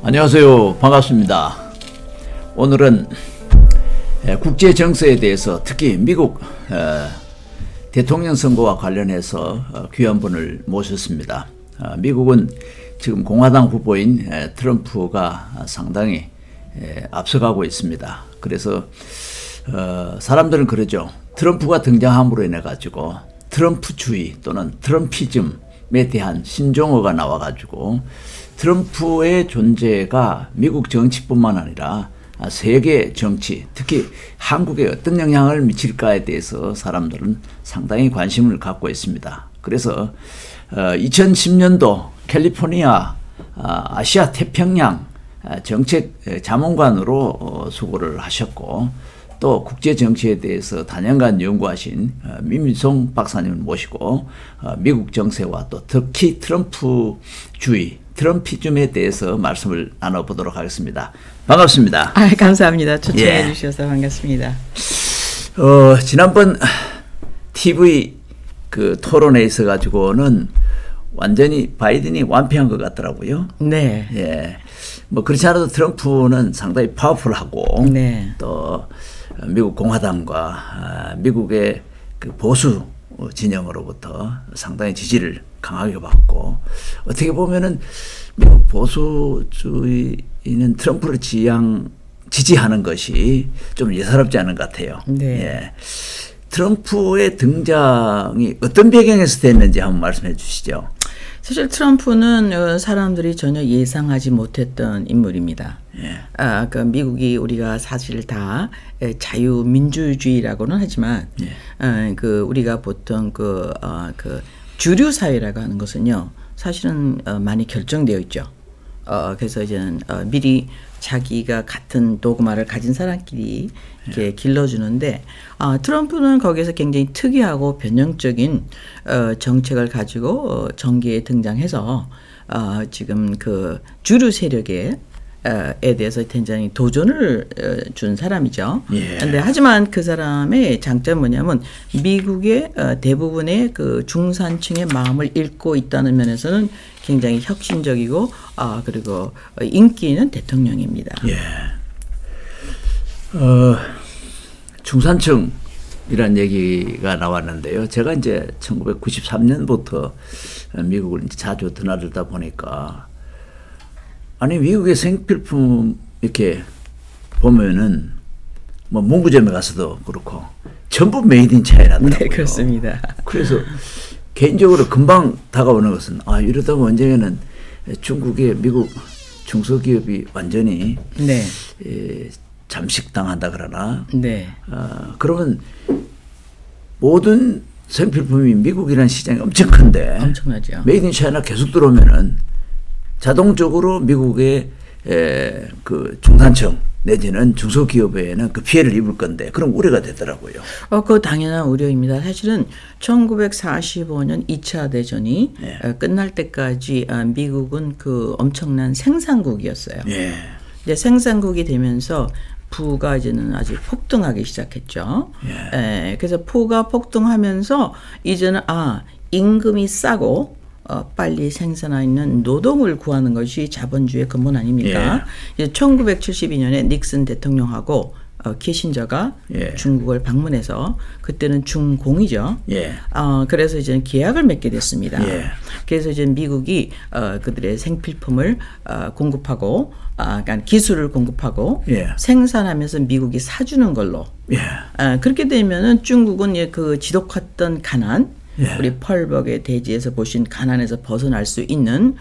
안녕하세요. 반갑습니다. 오늘은 국제 정세에 대해서 특히 미국 대통령 선거와 관련해서 귀한 분을 모셨습니다. 미국은 지금 공화당 후보인 트럼프가 상당히 앞서가고 있습니다. 그래서 사람들은 그러죠. 트럼프가 등장함으로 인해 가지고 트럼프주의 또는 트럼피즘에 대한 신종어가 나와 가지고 트럼프의 존재가 미국 정치뿐만 아니라 세계 정치, 특히 한국에 어떤 영향을 미칠까에 대해서 사람들은 상당히 관심을 갖고 있습니다. 그래서 2010년도 캘리포니아 아시아 태평양 정책 자문관으로 수고를 하셨고, 또 국제 정치에 대해서 단연간 연구하신 민민송 박사님을 모시고 미국 정세와 또 특히 트럼프주의, 트럼피즘에 대해서 말씀을 나눠보도록 하겠습니다. 반갑습니다. 감사합니다. 초청해 주셔서 반갑습니다. 지난번 TV 그 토론에 있어 가지고는 완전히 바이든이 완패한 것 같더라고요. 네. 예. 뭐 그렇지 않아도 트럼프는 상당히 파워풀하고, 네. 또 미국 공화당과 미국의 그 보수 진영으로부터 상당히 지지를 강하게 받고, 어떻게 보면은 미국 보수주의는 트럼프를 지지하는 것이 좀 예사롭지 않은 것 같아요. 네. 예. 트럼프의 등장이 어떤 배경에서 됐는지 한번 말씀해 주시죠. 사실 트럼프는 사람들이 전혀 예상하지 못했던 인물입니다. 예. 그 미국이 우리가 사실 다 자유민주주의라고는 하지만, 예. 그 우리가 보통 그 주류 사회라고 하는 것은요, 사실은 많이 결정되어 있죠. 그래서 이제는 미리 자기가 같은 도그마를 가진 사람끼리 이렇게 길러주는데, 트럼프는 거기에서 굉장히 특이하고 변형적인 정책을 가지고 정계에 등장해서 지금 그 주류 세력에 대해서 굉장히 도전을 준 사람이죠. 그런데 하지만 그 사람의 장점은 뭐냐면 미국의 대부분의 그 중산층의 마음을 읽고 있다는 면에서는 굉장히 혁신적이고 그리고 인기 있는 대통령입니다. 예. 중산층이란 얘기가 나왔는데요. 제가 이제 1993년부터 미국을 이제 자주 드나들다 보니까, 아니 미국의 생필품 이렇게 보면은 뭐 문구점에 가서도 그렇고 전부 메이드 인 차이나더라고요. 네, 그렇습니다. 그래서 개인적으로 금방 다가오는 것은, 이러다가 언젠가는 중국의 미국 중소기업이 완전히, 네. 잠식당한다 그러나, 네. 그러면 모든 생필품이 미국이라는 시장이 엄청 큰데, 엄청나죠. 메이드 인 차이나 계속 들어오면은 자동적으로 미국의 그 중산층 내지는 중소기업에는 그 피해를 입을 건데, 그런 우려가 되더라고요. 그거 당연한 우려입니다. 사실은 1945년 2차 대전이, 네. 끝날 때까지 미국은 그 엄청난 생산국이었어요. 예. 이제 생산국이 되면서 부가 이제는 아주 폭등하기 시작했죠. 예. 그래서 부가 폭등하면서 이제는 임금이 싸고 빨리 생산하는 노동을 구하는 것이 자본주의의 근본 아닙니까? 예. 이제 1972년에 닉슨 대통령하고 키신저가, 예. 중국을 방문해서, 그때는 중공이죠. 예. 그래서 이제 계약을 맺게 됐습니다. 예. 그래서 이제 미국이 그들의 생필품을 공급하고, 그러니까 기술을 공급하고, 예. 생산하면서 미국이 사주는 걸로. 예. 그렇게 되면은 중국은 그 지독했던 가난, 예. 우리 펄벅의 대지에서 보신 가난에서 벗어날 수 있는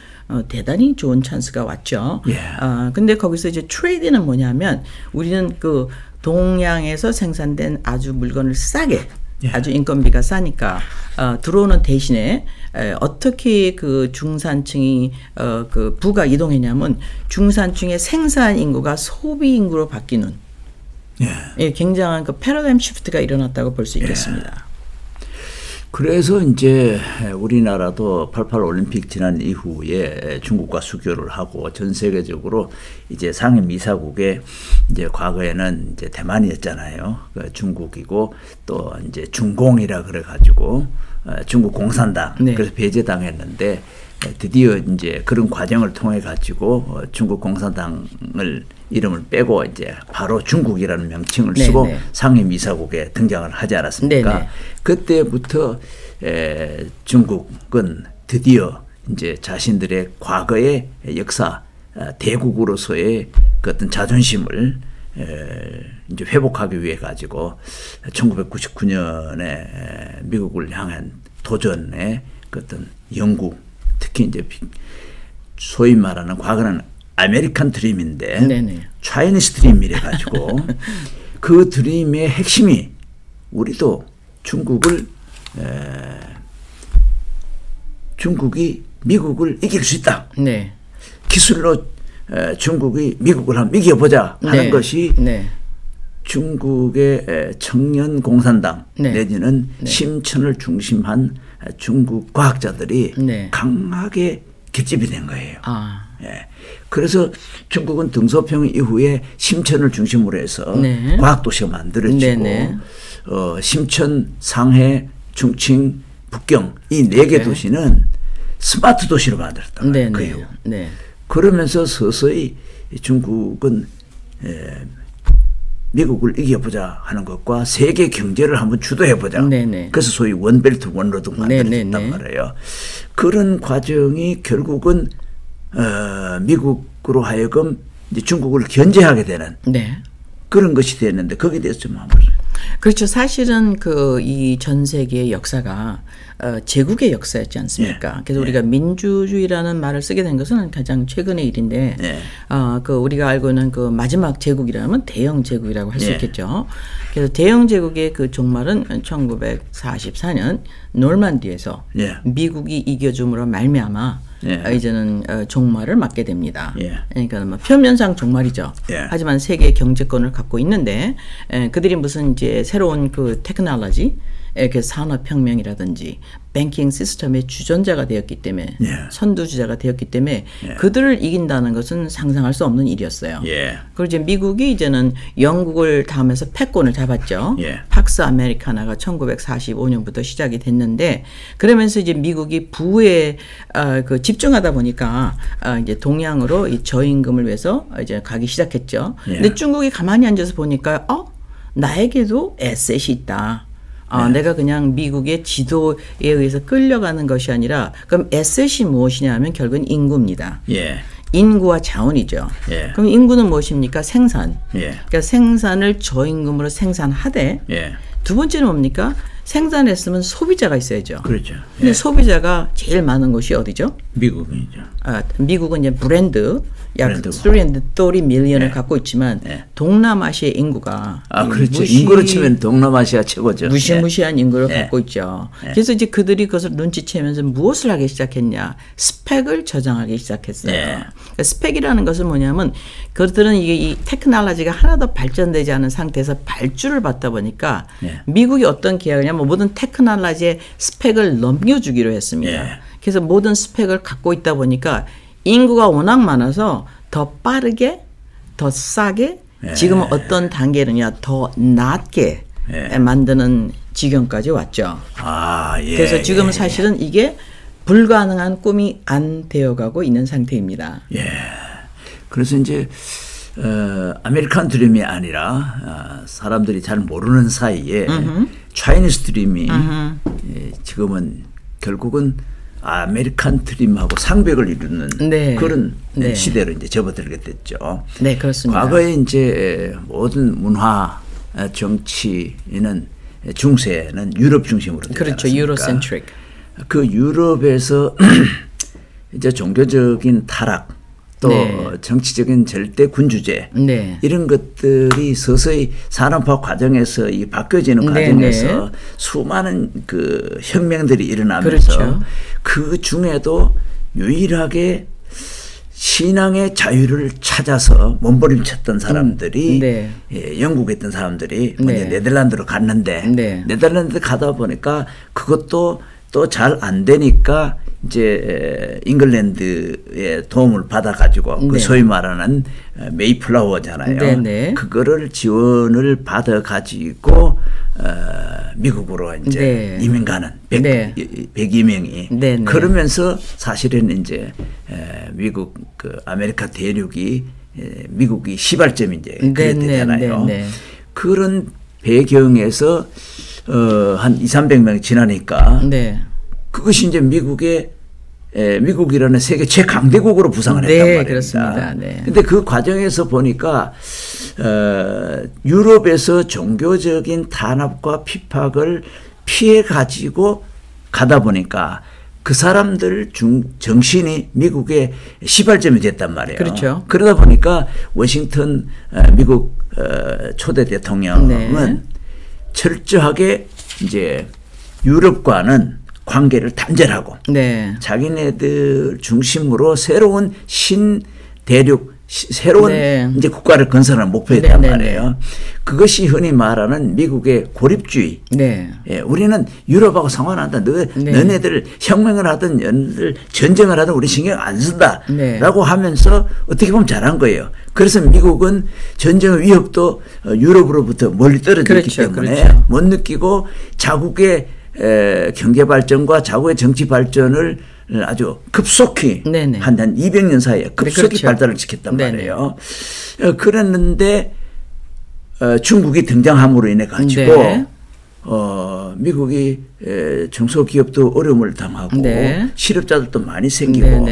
대단히 좋은 찬스가 왔죠. 예. 근데 거기서 이제 트레이드는 뭐냐면, 우리는 그 동양에서 생산된 아주 물건을 싸게, 예. 아주 인건비가 싸니까 들어오는 대신에 어떻게 그 중산층이 그 부가 이동했냐면, 중산층의 생산 인구가 소비 인구로 바뀌는, 예. 굉장한 그 패러다임 시프트가 일어났다고 볼 수 있겠습니다. 예. 그래서 이제 우리나라도 88 올림픽 지난 이후에 중국과 수교를 하고 전 세계적으로 이제 상임 이사국에 이제 과거에는 이제 대만이었잖아요. 중국이고 또 이제 중공이라 그래 가지고 중국 공산당, 네. 그래서 배제당했는데 드디어 이제 그런 과정을 통해 가지고 중국 공산당을 이름을 빼고 이제 바로 중국이라는 명칭을 쓰고 상임이사국에 등장을 하지 않았습니까? 네네. 그때부터 중국은 드디어 이제 자신들의 과거의 역사 대국으로서의 그 어떤 자존심을 이제 회복하기 위해 가지고 1999년에 미국을 향한 도전의 그 어떤 영국, 특히 이제 소위 말하는 과거는 아메리칸 드림인데 네네. 차이니스 드림이래 가지고 그 드림의 핵심이 우리도 중국이 미국을 이길 수 있다. 네. 기술로 중국이 미국을 한번 이겨보자 하는 것이 중국의 청년 공산당 내지는 심천을 중심한 중국 과학자들이 강하게 결집이 된 거예요. 예. 그래서 중국은 등소평 이후에 심천을 중심으로 해서 과학도시가 만들어지고 심천, 상해, 충칭, 북경 이 4개 도시는 스마트 도시로 만들었다. 그 이후. 그러면서 서서히 중국은 미국을 이겨보자 하는 것과 세계 경제를 한번 주도해보자. 그래서 소위 원벨트 원로드 만들어졌단 말이에요. 그런 과정이 결국은 미국으로 하여금 이제 중국을 견제하게 되는 그런 것이 됐는데 거기에 대해서 좀 한번. 그렇죠. 사실은 이 전 세계의 역사가 제국의 역사였지 않습니까? 그래서 우리가 민주주의라는 말을 쓰게 된 것은 가장 최근의 일인데, 우리가 알고 있는 그 마지막 제국이라면 대영 제국이라고 할 수 있겠죠. 그래서 대영 제국의 그 종말은 1944년 노르만디에서 미국이 이겨줌으로 말미암아 이제는 종말을 맞게 됩니다. 그러니까 뭐 표면상 종말이죠. 하지만 세계 경제권을 갖고 있는데 그들이 무슨 이제 새로운 그 테크놀로지, 그 산업혁명이라든지 뱅킹 시스템의 주전자가 되었기 때문에 선두주자가 되었기 때문에 그들을 이긴다는 것은 상상할 수 없는 일이었어요. 그리고 이제 미국이 이제는 영국을 다음해서 패권을 잡았죠. 팍스 아메리카나가 1945년부터 시작이 됐는데 그러면서 이제 미국이 부에 집중하다 보니까 이제 동양으로 이 저임금을 위해서 이제 가기 시작했죠. 근데 중국이 가만히 앉아서 보니까 나에게도 에셋이 있다. 내가 그냥 미국의 지도에 의해서 끌려가는 것이 아니라 그럼 에셋이 무엇이냐 하면 결국은 인구입니다. 인구와 자원이죠. 그럼 인구는 무엇입니까? 생산. 그러니까 생산을 저임금으로 생산하되 두 번째는 뭡니까? 생산했으면 소비자가 있어야죠. 그렇죠. 근데 소비자가 제일 많은 곳이 어디죠? 미국이죠. 미국은 이제 브랜드 약 330밀리언을 갖고 있지만 동남아시아의 인구가 그렇죠. 인구로 치면 동남아시아 최고죠. 무시무시한 인구를 갖고 있죠. 그래서 이제 그들이 그것을 눈치채면서 무엇을 하기 시작했냐? 스펙을 저장하기 시작했어요. 그러니까 스펙이라는 것은 뭐냐면 그들은 이게 이 테크놀로지가 하나도 발전되지 않은 상태에서 발주를 받다 보니까 미국이 어떤 계약이냐면 모든 테크놀로지의 스펙을 넘겨주기로 했습니다. 그래서 모든 스펙을 갖고 있다 보니까 인구가 워낙 많아서 더 빠르게, 더 싸게, 지금은 어떤 단계느냐 더 낮게 만드는 지경까지 왔죠. 그래서 지금 사실은 이게 불가능한 꿈이 안 되어가고 있는 상태입니다. 그래서 이제 아메리칸 드림이 아니라 사람들이 잘 모르는 사이에 차이니스 드림이 지금은 결국은 아메리칸 드림하고 상벽을 이루는 그런 시대로 이제 접어들게 됐죠. 네, 그렇습니다. 과거에 이제 모든 문화, 정치는 중세는 유럽 중심으로 되지 그렇죠. 않았습니까? 유로센트릭. 그 유럽에서 이제 종교적인 타락 또 정치적인 절대 군주제 이런 것들이 서서히 산업화 과정에서 이 바뀌어지는 과정에서 수많은 그 혁명들이 일어나면서 그 중에도 유일하게 신앙의 자유를 찾아서 몸부림쳤던 사람들이 영국에 있던 사람들이 먼저 네덜란드로 갔는데 네덜란드 가다 보니까 그것도 또 잘 안 되니까 이제 잉글랜드의 도움을 받아가지고 그 소위 말하는 메이플라워잖아요. 그거를 지원을 받아가지고 미국으로 이제 이민 가는 102명이 네. 그러면서 사실은 이제 미국 그 아메리카 대륙이 미국이 시발점이 이제 그랬잖아요. 그런 배경에서 한 200~300명이 지나니까 그것이 이제 미국이라는 세계 최강대국으로 부상을 했단 말입니다. 그렇습니다. 근데 그 과정에서 보니까 유럽에서 종교적인 탄압과 핍박을 피해 가지고 가다 보니까 그 사람들 정신이 미국의 시발점이 됐단 말이에요. 그렇죠. 그러다 보니까 워싱턴 미국 초대 대통령은 철저하게 이제 유럽과는 관계를 단절하고 자기네들 중심으로 새로운 신대륙 새로운 이제 국가를 건설하는 목표였단 말이에요. 그것이 흔히 말하는 미국의 고립주의. 우리는 유럽하고 상관한다. 너네들 혁명을 하든 너네들 전쟁을 하든 우리 신경 안 쓴다라고 하면서 어떻게 보면 잘한 거예요. 그래서 미국은 전쟁의 위협도 유럽으로부터 멀리 떨어져 있기 때문에 못 느끼고 자국의 경제 발전과 자국의 정치 발전을 아주 급속히 한 200년 사이에 급속히 발달을 시켰단 말이에요. 그랬는데 중국이 등장함으로 인해 가지고 미국이 중소기업도 어려움을 당하고 실업자들도 많이 생기고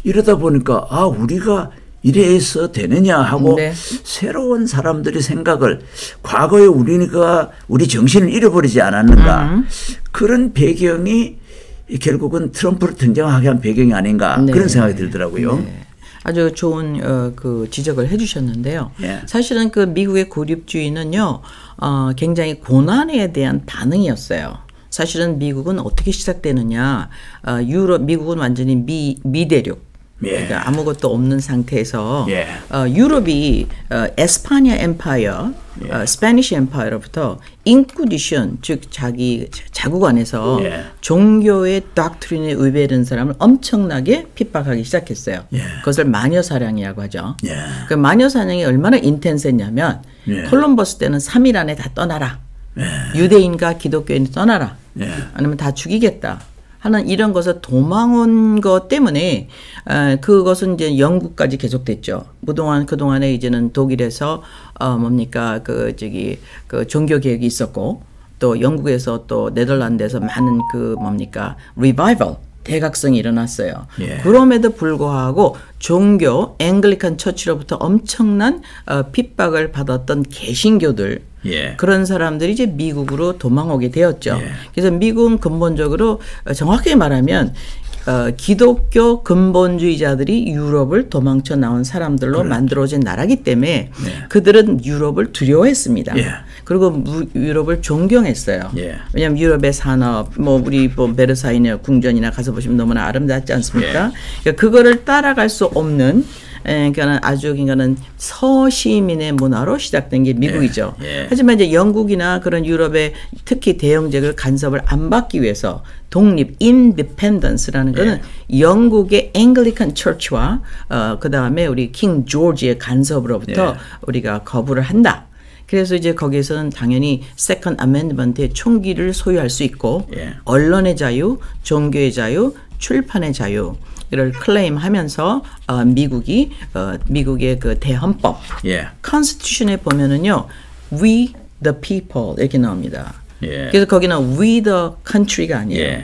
이러다 보니까 아 우리가 이래서 되느냐 하고 새로운 사람들의 생각을 과거에 우리가 우리 정신을 잃어버리지 않았는가 그런 배경이 결국은 트럼프를 등장하게 한 배경이 아닌가 그런 생각이 들더라고요. 아주 좋은 그 지적을 해주셨는데요. 사실은 그 미국의 고립주의는요, 굉장히 고난에 대한 반응이었어요. 사실은 미국은 어떻게 시작되느냐, 미국은 완전히 미대륙. 그러니까 아무것도 없는 상태에서 유럽이 에스파냐 엠파이어, 스페니시 엠파이어로부터 인쿠디션 즉 자기 자국 안에서 종교의 닥트린에 위배되는 사람을 엄청나게 핍박하기 시작했어요. 그것을 마녀사냥이라고 하죠. 그 마녀사냥이 얼마나 인텐스했냐면 콜럼버스 때는 3일 안에 다 떠나라. 유대인과 기독교인이 떠나라. 아니면 다 죽이겠다. 하는 이런 것을 도망온 것 때문에 그것은 이제 영국까지 계속됐죠. 그동안에 이제는 독일에서 그 종교 개혁이 있었고 또 영국에서 또 네덜란드에서 많은 리바이벌 대각성이 일어났어요. 그럼에도 불구하고 종교 앵글리칸 처치로부터 엄청난 핍박을 받았던 개신교들 그런 사람들이 이제 미국으로 도망오게 되었죠. 그래서 미국은 근본적으로 정확하게 말하면 기독교 근본주의자들이 유럽을 도망쳐 나온 사람들로 만들어진 나라이기 때문에 그들은 유럽을 두려워했습니다. 그리고 유럽을 존경했어요. 왜냐하면 유럽의 산업, 우리 베르사유나 궁전이나 가서 보시면 너무나 아름답지 않습니까? 그러니까 그거를 따라갈 수 없는 그러니까는 그러니까는 서시민의 문화로 시작된 게 미국이죠. 하지만 이제 영국이나 그런 유럽의 특히 대영제를 간섭을 안 받기 위해서 독립, 인디펜던스라는 거는 영국의 앵글리칸 처치와 그 다음에 우리 킹 조지의 간섭으로부터 우리가 거부를 한다. 그래서 이제 거기에서는 당연히 세컨드 어멘드먼트의 총기를 소유할 수 있고 언론의 자유, 종교의 자유, 출판의 자유 를 클레임하면서 미국의 그 대헌법 컨스티튜션에 보면은요 We the people 이렇게 나옵니다. 그래서 거기는 We the country가 아니에요.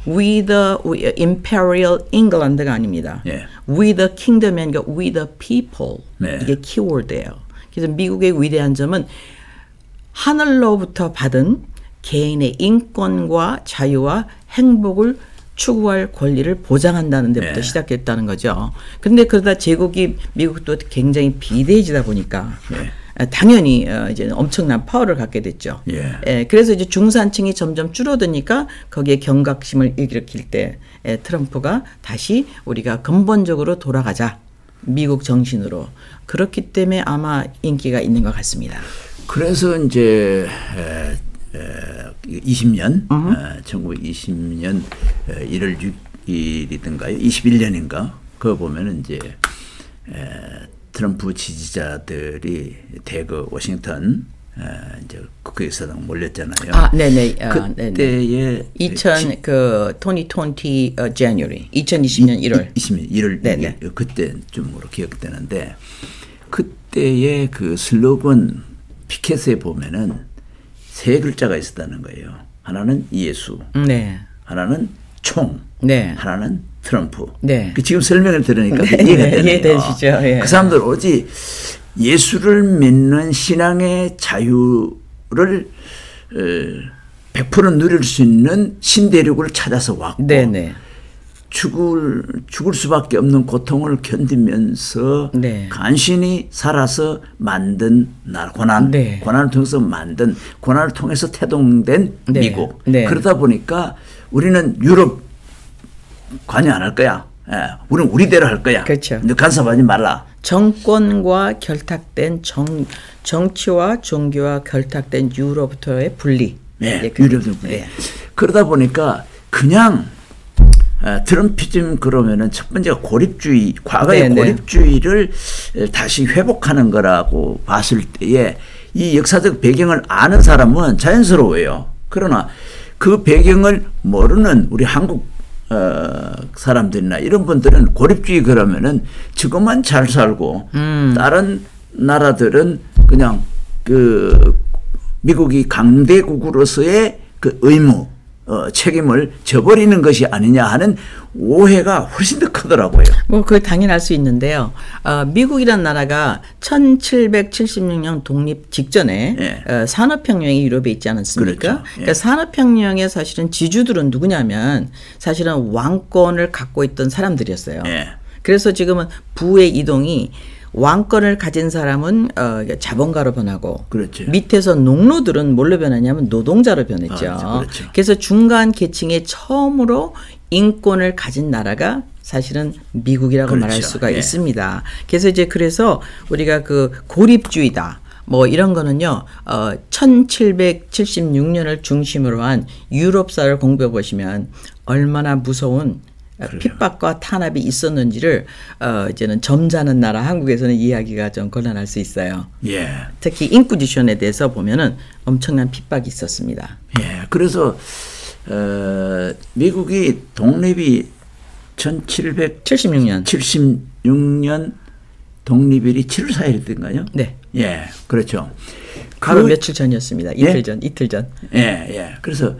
We the imperial England가 아닙니다. We the kingdom이 아니라 We the people 이게 키워드예요. 그래서 미국의 위대한 점은 하늘로부터 받은 개인의 인권과 자유와 행복을 추구할 권리를 보장한다는 데부터 시작했다는 거죠. 그런데 그러다 제국이 미국도 굉장히 비대해지다 보니까 당연히 이제 엄청난 파워를 갖게 됐죠. 그래서 이제 중산층이 점점 줄어드니까 거기에 경각심을 일으킬 때 트럼프가 다시 우리가 근본적으로 돌아가자. 미국 정신으로. 그렇기 때문에 아마 인기가 있는 것 같습니다. 그래서 이제 20년, 1920년 1월 6일이든가요? 21년인가? 그거 보면은 이제 트럼프 지지자들이 대거 워싱턴 이제 국회의사당 몰렸잖아요. 아, 네네. 그때에 2020 January 2020년 1월. 1월 네네. 그때쯤으로 기억되는데 그때의 그 슬로건 피켓에 보면은 세 글자가 있었다는 거예요. 하나는 예수, 네. 하나는 총, 네. 하나는 트럼프. 네. 그 지금 설명을 들으니까 네. 이해가 되네요. 이해되시죠? 예. 그 사람들 오직 예수를 믿는 신앙의 자유를 100% 누릴 수 있는 신대륙을 찾아서 왔고 네네. 죽을 수밖에 없는 고통을 견디면서 네. 간신히 살아서 만든 나라, 네. 고난을 통해서 만든, 고난을 통해서 태동된 네. 미국. 네. 그러다 보니까 우리는 유럽 관여 안 할 거야. 우리는 우리대로 할 거야. 그렇죠. 근데 간섭하지 말라. 정권과 결탁된 정치와 종교와 결탁된 유로부터의 분리. 네, 유럽의 분리. 네. 그러다 보니까 그냥 트럼피즘 그러면은 첫 번째가 고립주의, 과거의 네네. 고립주의를 다시 회복하는 거라고 봤을 때에 이 역사적 배경을 아는 사람은 자연스러워요. 그러나 그 배경을 모르는 우리 한국 사람들이나 이런 분들은 고립주의 그러면은 지금만 잘 살고 다른 나라들은 그냥 그 미국이 강대국으로서의 그 의무 책임을 져버리는 것이 아니냐 하는 오해가 훨씬 더 크더라고요. 뭐 그걸 당연할 수 있는데요. 미국이란 나라가 1776년 독립 직전에 예. 산업혁명이 유럽에 있지 않았습니까? 그렇죠. 예. 그러니까 산업혁명의 사실은 지주들은 누구냐면 사실은 왕권을 갖고 있던 사람들이었어요. 예. 그래서 지금은 부의 이동이 왕권을 가진 사람은 자본가로 변하고 그렇죠. 밑에서 농노들은 뭘로 변하냐면 노동자로 변했죠. 그렇죠. 그래서 중간 계층에 처음으로 인권을 가진 나라가 사실은 미국이라고 그렇죠. 말할 수가 예. 있습니다. 그래서 우리가 그 고립주의다. 뭐 이런 거는요. 1776년을 중심으로 한 유럽사를 공부해 보시면 얼마나 무서운 핍박과 탄압이 있었는지를 이제는 점잖은 나라 한국에서는 이야기가 좀 곤란할 수 있어요. 예. 특히 인쿠지션에 대해서 보면은 엄청난 핍박이 있었습니다. 예. 그래서 미국이 독립이 1776년 독립일이 7월 4일이던가요? 네. 예. 그렇죠. 바로 며칠 전이었습니다. 이틀 전. 예, 예. 그래서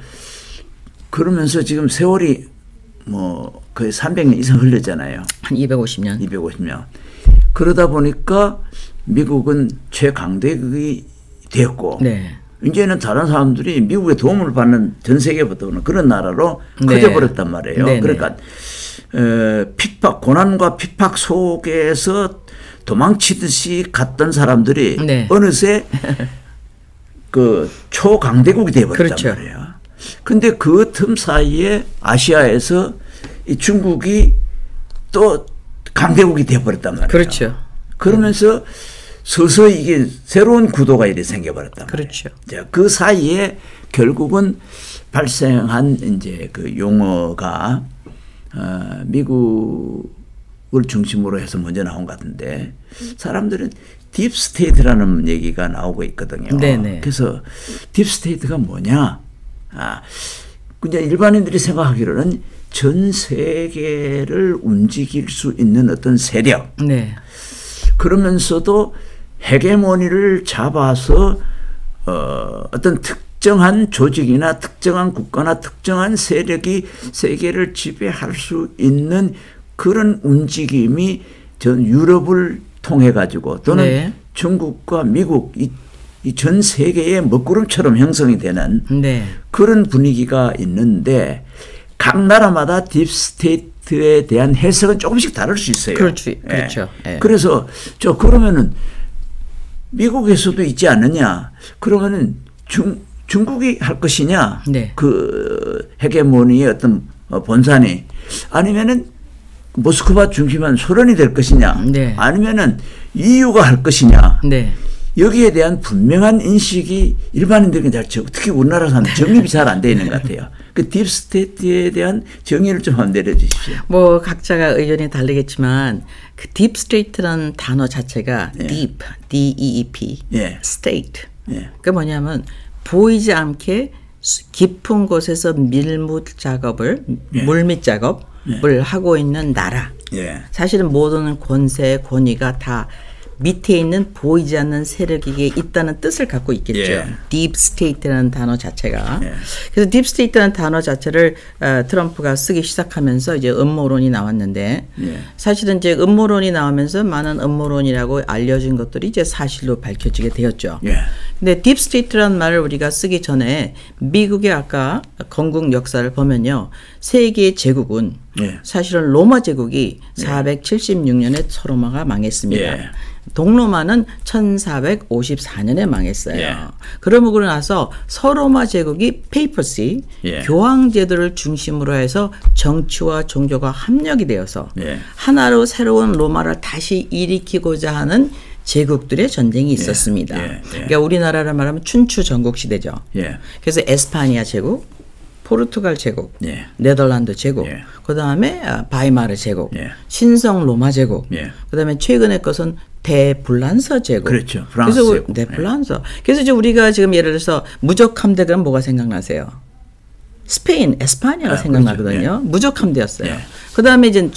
그러면서 지금 세월이 뭐 거의 300년 이상 흘렸잖아요. 한 250년. 250년. 그러다 보니까 미국은 최강대국이 되었고 네. 이제는 다른 사람들이 미국의 도움을 받는 전 세계부터는 그런 나라로 네. 커져버렸단 말이에요. 네, 그러니까 고난과 핍박 속에서 도망치듯이 갔던 사람들이 네. 어느새 그 초강대국이 되어버렸단 그렇죠. 말이에요. 근데 그 틈 사이에 아시아에서 이 중국이 또 강대국이 되어버렸단 말이에요. 그렇죠. 그러면서 서서히 이게 새로운 구도가 이렇게 생겨버렸단 말이에요. 그렇죠. 그 사이에 결국은 발생한 이제 그 용어가 미국을 중심으로 해서 먼저 나온 것 같은데 사람들은 딥스테이트라는 얘기가 나오고 있거든요. 네네. 그래서 딥스테이트가 뭐냐? 그냥 일반인들이 생각하기로는 전 세계를 움직일 수 있는 어떤 세력. 네. 그러면서도 헤게모니를 잡아서 어떤 특정한 조직이나 특정한 국가나 특정한 세력이 세계를 지배할 수 있는 그런 움직임이 전 유럽을 통해 가지고 또는 네. 중국과 미국 이 전 세계의 먹구름처럼 형성이 되는 네. 그런 분위기가 있는데 각 나라마다 딥스테이트에 대한 해석은 조금씩 다를 수 있어요. 그렇죠. 예. 그래서 그러면은 미국에서도 있지 않느냐? 그러면은 중국이 할 것이냐? 네. 그 헤게모니의 어떤 본산이 아니면은 모스크바 중심한 소련이 될 것이냐? 네. 아니면은 EU가 할 것이냐? 네. 여기에 대한 분명한 인식이 일반인들에게 잘 특히 우리나라 사람 정립이 잘 안 돼 있는 것 같아요. 그 딥스테이트에 대한 정의를 좀 한번 내려주십시오. 뭐 각자가 의견이 다르겠지만 그 딥스테이트라는 단어 자체가 예. deep, D-E-E-P, 예. state, 예. 그 뭐냐면 보이지 않게 깊은 곳에서 밀물 작업을 예. 물밑 작업을 하고 있는 나라. 예. 사실은 모든 권세 권위가 다 밑에 있는 보이지 않는 세력이 있다는 뜻을 갖고 있겠죠. 예. 딥 스테이트라는 단어 자체가. 예. 그래서 딥 스테이트라는 단어 자체를 트럼프가 쓰기 시작하면서 이제 음모론이 나왔는데 예. 사실은 이제 음모론이 나오면서 많은 음모론이라고 알려진 것들이 이제 사실로 밝혀지게 되었죠. 예. 근데 딥 스테이트라는 말을 우리가 쓰기 전에 미국의 아까 건국 역사를 보면요. 세계의 제국은 예. 사실은 로마 제국이 476년에 서로마가 망했습니다. 예. 동로마는 1454년에 망했어요. 예. 그러고 나서 서로마 제국이 페이퍼시 예. 교황 제도를 중심으로 해서 정치와 종교가 합력이 되어서 예. 하나로 새로운 로마를 다시 일으키고자 하는 제국들의 전쟁이 있었습니다. 예. 예. 그러니까 우리나라를 말하면 춘추 전국 시대죠. 예. 그래서 에스파니아 제국, 포르투갈 제국, 예. 네덜란드 제국, 예. 그다음에 바이마르 제국, 예. 신성 로마 제국, 예. 그다음에 최근의 것은 대불란서 제국. 그렇죠. 프랑스 그래서 제국. 대불란서. 그래서 이제 우리가 지금 예를 들어서 무적 함대 그럼 뭐가 생각나세요? 스페인, 에스파니아가 생각나거든요. 그렇죠. 무적 함대였어요. 예. 그다음에 이제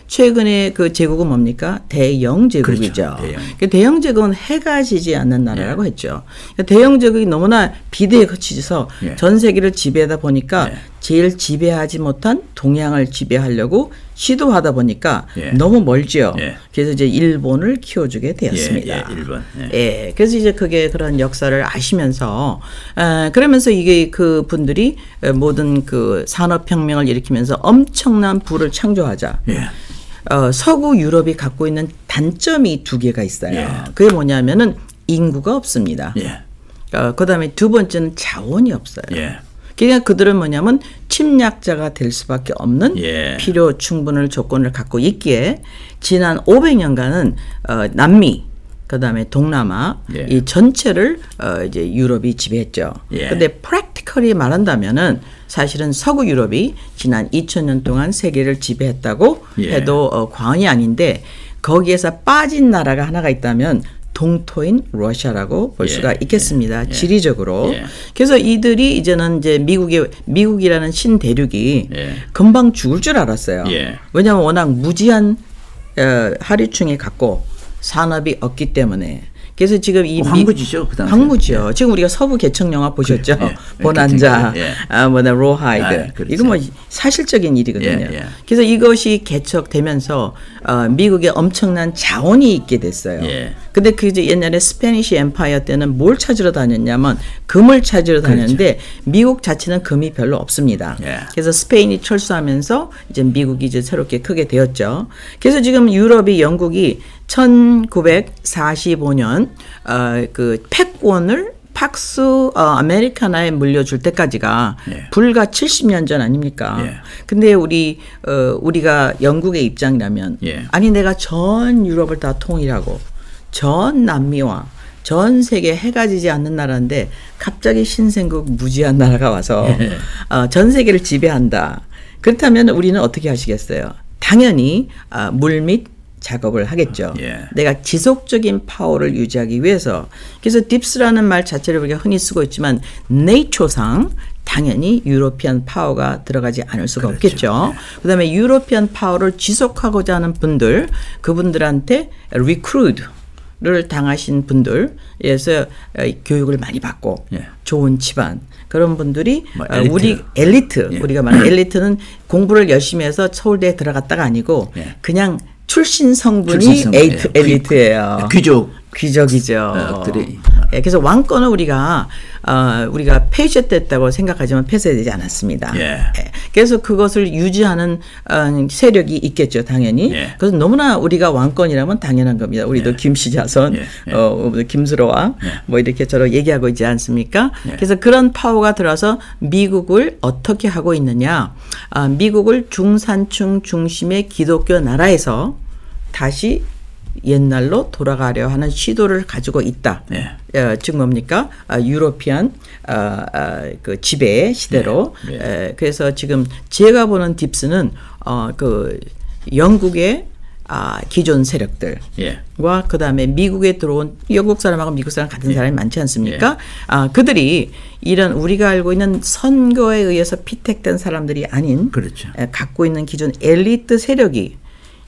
최근에 그 제국은 뭡니까? 대영 제국이죠. 그렇죠. 대영. 그 대영 제국은 해가 지지 않는 나라라고 했죠. 대영 제국이 너무나 비대에 거치져서 예. 전 세계를 지배하다 보니까 예. 제일 지배하지 못한 동양을 지배하려고 시도하다 보니까 예. 너무 멀지요. 예. 그래서 이제 일본을 키워주게 되었습니다. 예. 일본. 예. 예, 그래서 이제 그게 그런 역사를 아시면서, 그러면서 이게 그 분들이 모든 그 산업혁명을 일으키면서 엄청난 부를 창조하자. 예. 서구 유럽이 갖고 있는 단점이 두 개가 있어요. 예. 그게 뭐냐면은 인구가 없습니다. 예. 그 다음에 두 번째는 자원이 없어요. 예. 그러니까 그들은 뭐냐면 침략자가 될 수밖에 없는 예. 필요 충분한 조건을 갖고 있기에 지난 500년간은 남미 그다음에 동남아 예. 이 전체를 이제 유럽이 지배했죠. 그런데 예. 프랙티컬이 말한다면은 사실은 서구 유럽이 지난 2000년 동안 세계를 지배했다고 예. 해도 과언이 아닌데 거기에서 빠진 나라가 하나가 있다면 동토인 러시아라고 볼 예. 수가 있겠습니다. 예. 지리적으로. 예. 그래서 이들이 이제는 이제 미국이라는 신대륙이 예. 금방 죽을 줄 알았어요. 예. 왜냐하면 워낙 무지한 하류층이 갖고 산업이 없기 때문에. 그래서 지금 이 황무지죠. 그 당시에. 황무지요. 예. 지금 우리가 서부 개척 영화 보셨죠? 예. 보난자, 예. 로하이드. 그렇죠. 이거 뭐 사실적인 일이거든요. 예. 예. 그래서 이것이 개척되면서 미국에 엄청난 자원이 있게 됐어요. 예. 근데 그 이제 옛날에 스페니시 엠파이어 때는 뭘 찾으러 다녔냐면 금을 찾으러 다녔는데 미국 자체는 금이 별로 없습니다. 예. 그래서 스페인이 철수하면서 이제 미국이 이제 새롭게 크게 되었죠. 그래서 지금 유럽이 영국이 1945년 그 패권을 팍스 아메리카나에 물려줄 때까지가 예. 불과 70년 전 아닙니까? 예. 근데 우리가 영국의 입장이라면 예. 아니 내가 전 유럽을 다 통일하고 전 남미와 전 세계 해가 지지 않는 나라인데 갑자기 신생국 무지한 나라가 와서 예. 전 세계를 지배한다. 그렇다면 우리는 어떻게 하시겠어요? 당연히 물밑 작업을 하겠죠. 예. 내가 지속적인 파워를 유지하기 위해서. 그래서 딥스라는 말 자체를 우리가 흔히 쓰고 있지만 네이처상 당연히 유로피안 파워가 들어가지 않을 수가 그렇죠. 없겠죠. 그다음에 유로피안 파워를 지속하고자 하는 분들, 그분들한테 리크루트를 당하신 분들에서 교육을 많이 받고 예. 좋은 집안 그런 분들이 뭐 엘리트. 우리 엘리트 예. 우리가 말하는 엘리트는 공부를 열심히 해서 서울대에 들어갔다가 아니고 예. 그냥 출신 성분이 출신 성분, 예. 엘리트예요. 귀족이죠. 들이. 예, 그래서 왕권은 우리가 폐쇄됐다고 생각하지만 폐쇄되지 않았습니다. 예. 예, 그래서 그것을 유지하는 세력이 있겠죠, 당연히. 예. 그래서 너무나 우리가 왕권이라면 당연한 겁니다. 우리도 예. 김씨자손, 예. 김수로와 예. 뭐 이렇게 저렇게 얘기하고 있지 않습니까? 예. 그래서 그런 파워가 들어서 미국을 어떻게 하고 있느냐? 미국을 중산층 중심의 기독교 나라에서 다시 옛날로 돌아가려 하는 시도를 가지고 있다. 예. 즉 뭡니까? 유로피안 그 지배 시대로. 예. 예. 그래서 지금 제가 보는 딥스는 그 영국의 기존 세력들과 예. 그다음에 미국에 들어온 영국 사람하고 미국 사람 같은 사람이 많지 않습니까? 그들이 이런 우리가 알고 있는 선거에 의해서 피택된 사람들이 아닌 그렇죠. 갖고 있는 기존 엘리트 세력이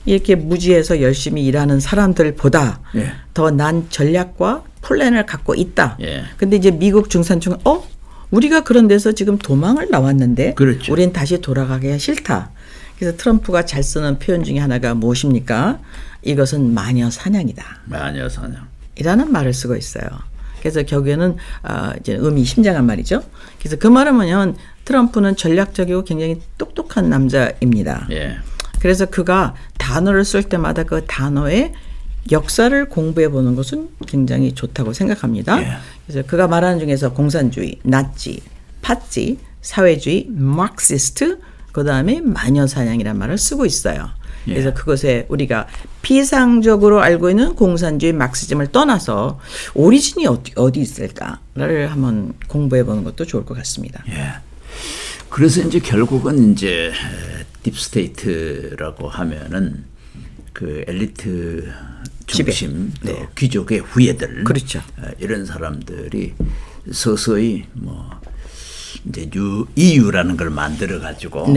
이렇게 무지해서 열심히 일하는 사람들보다 더 난 전략과 플랜을 갖고 있다. 근데 이제 미국 중산층은 우리가 그런 데서 지금 도망을 나왔는데 그렇죠. 우린 다시 돌아가기가 싫다. 그래서 트럼프가 잘 쓰는 표현 중에 하나가 무엇입니까? 이것은 마녀 사냥이다. 마녀 사냥. 이라는 말을 쓰고 있어요. 그래서 결국에는 이제 의미심장한 말이죠. 그래서 그 말은 뭐냐면 트럼프는 전략적이고 굉장히 똑똑한 남자입니다. 그래서 그가 단어를 쓸 때마다 그 단어의 역사를 공부해 보는 것은 굉장히 좋다고 생각합니다. 그래서 그가 말하는 중에서 공산주의, 나치, 파치, 사회주의, 마크시스트, 그다음에 마녀사냥이라는 말을 쓰고 있어요. 그래서 그것에 우리가 피상적으로 알고 있는 공산주의 마크시즘을 떠나서 오리진이 어디 있을까를 한번 공부해 보는 것도 좋을 것 같습니다. 그래서 이제 결국은 이제 딥스테이트라고 하면은 그 엘리트 중심 또 귀족의 후예들 그렇죠. 이런 사람들이 서서히 뭐 이제 EU라는 걸 만들어 가지고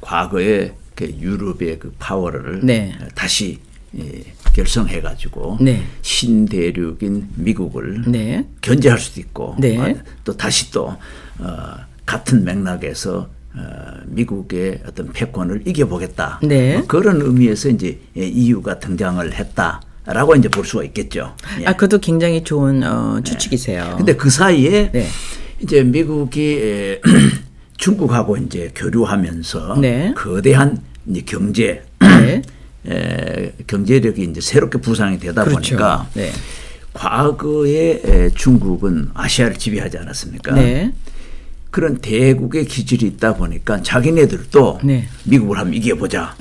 과거에 그 유럽의 그 파워를 다시 결성해 가지고 신대륙인 미국을 견제할 수도 있고 또 다시 또 같은 맥락에서 미국의 어떤 패권을 이겨보겠다. 뭐 그런 의미에서 이제 EU가 등장을 했다라고 이제 볼 수가 있겠죠. 그것도 굉장히 좋은 추측이세요. 근데 그 사이에 이제 미국이 중국하고 이제 교류하면서 거대한 이제 경제력이 이제 새롭게 부상이 되다 보니까 과거에 중국은 아시아를 지배하지 않았습니까? 그런 대국의 기질이 있다 보니까 자기네들도 미국을 한번 이겨보자.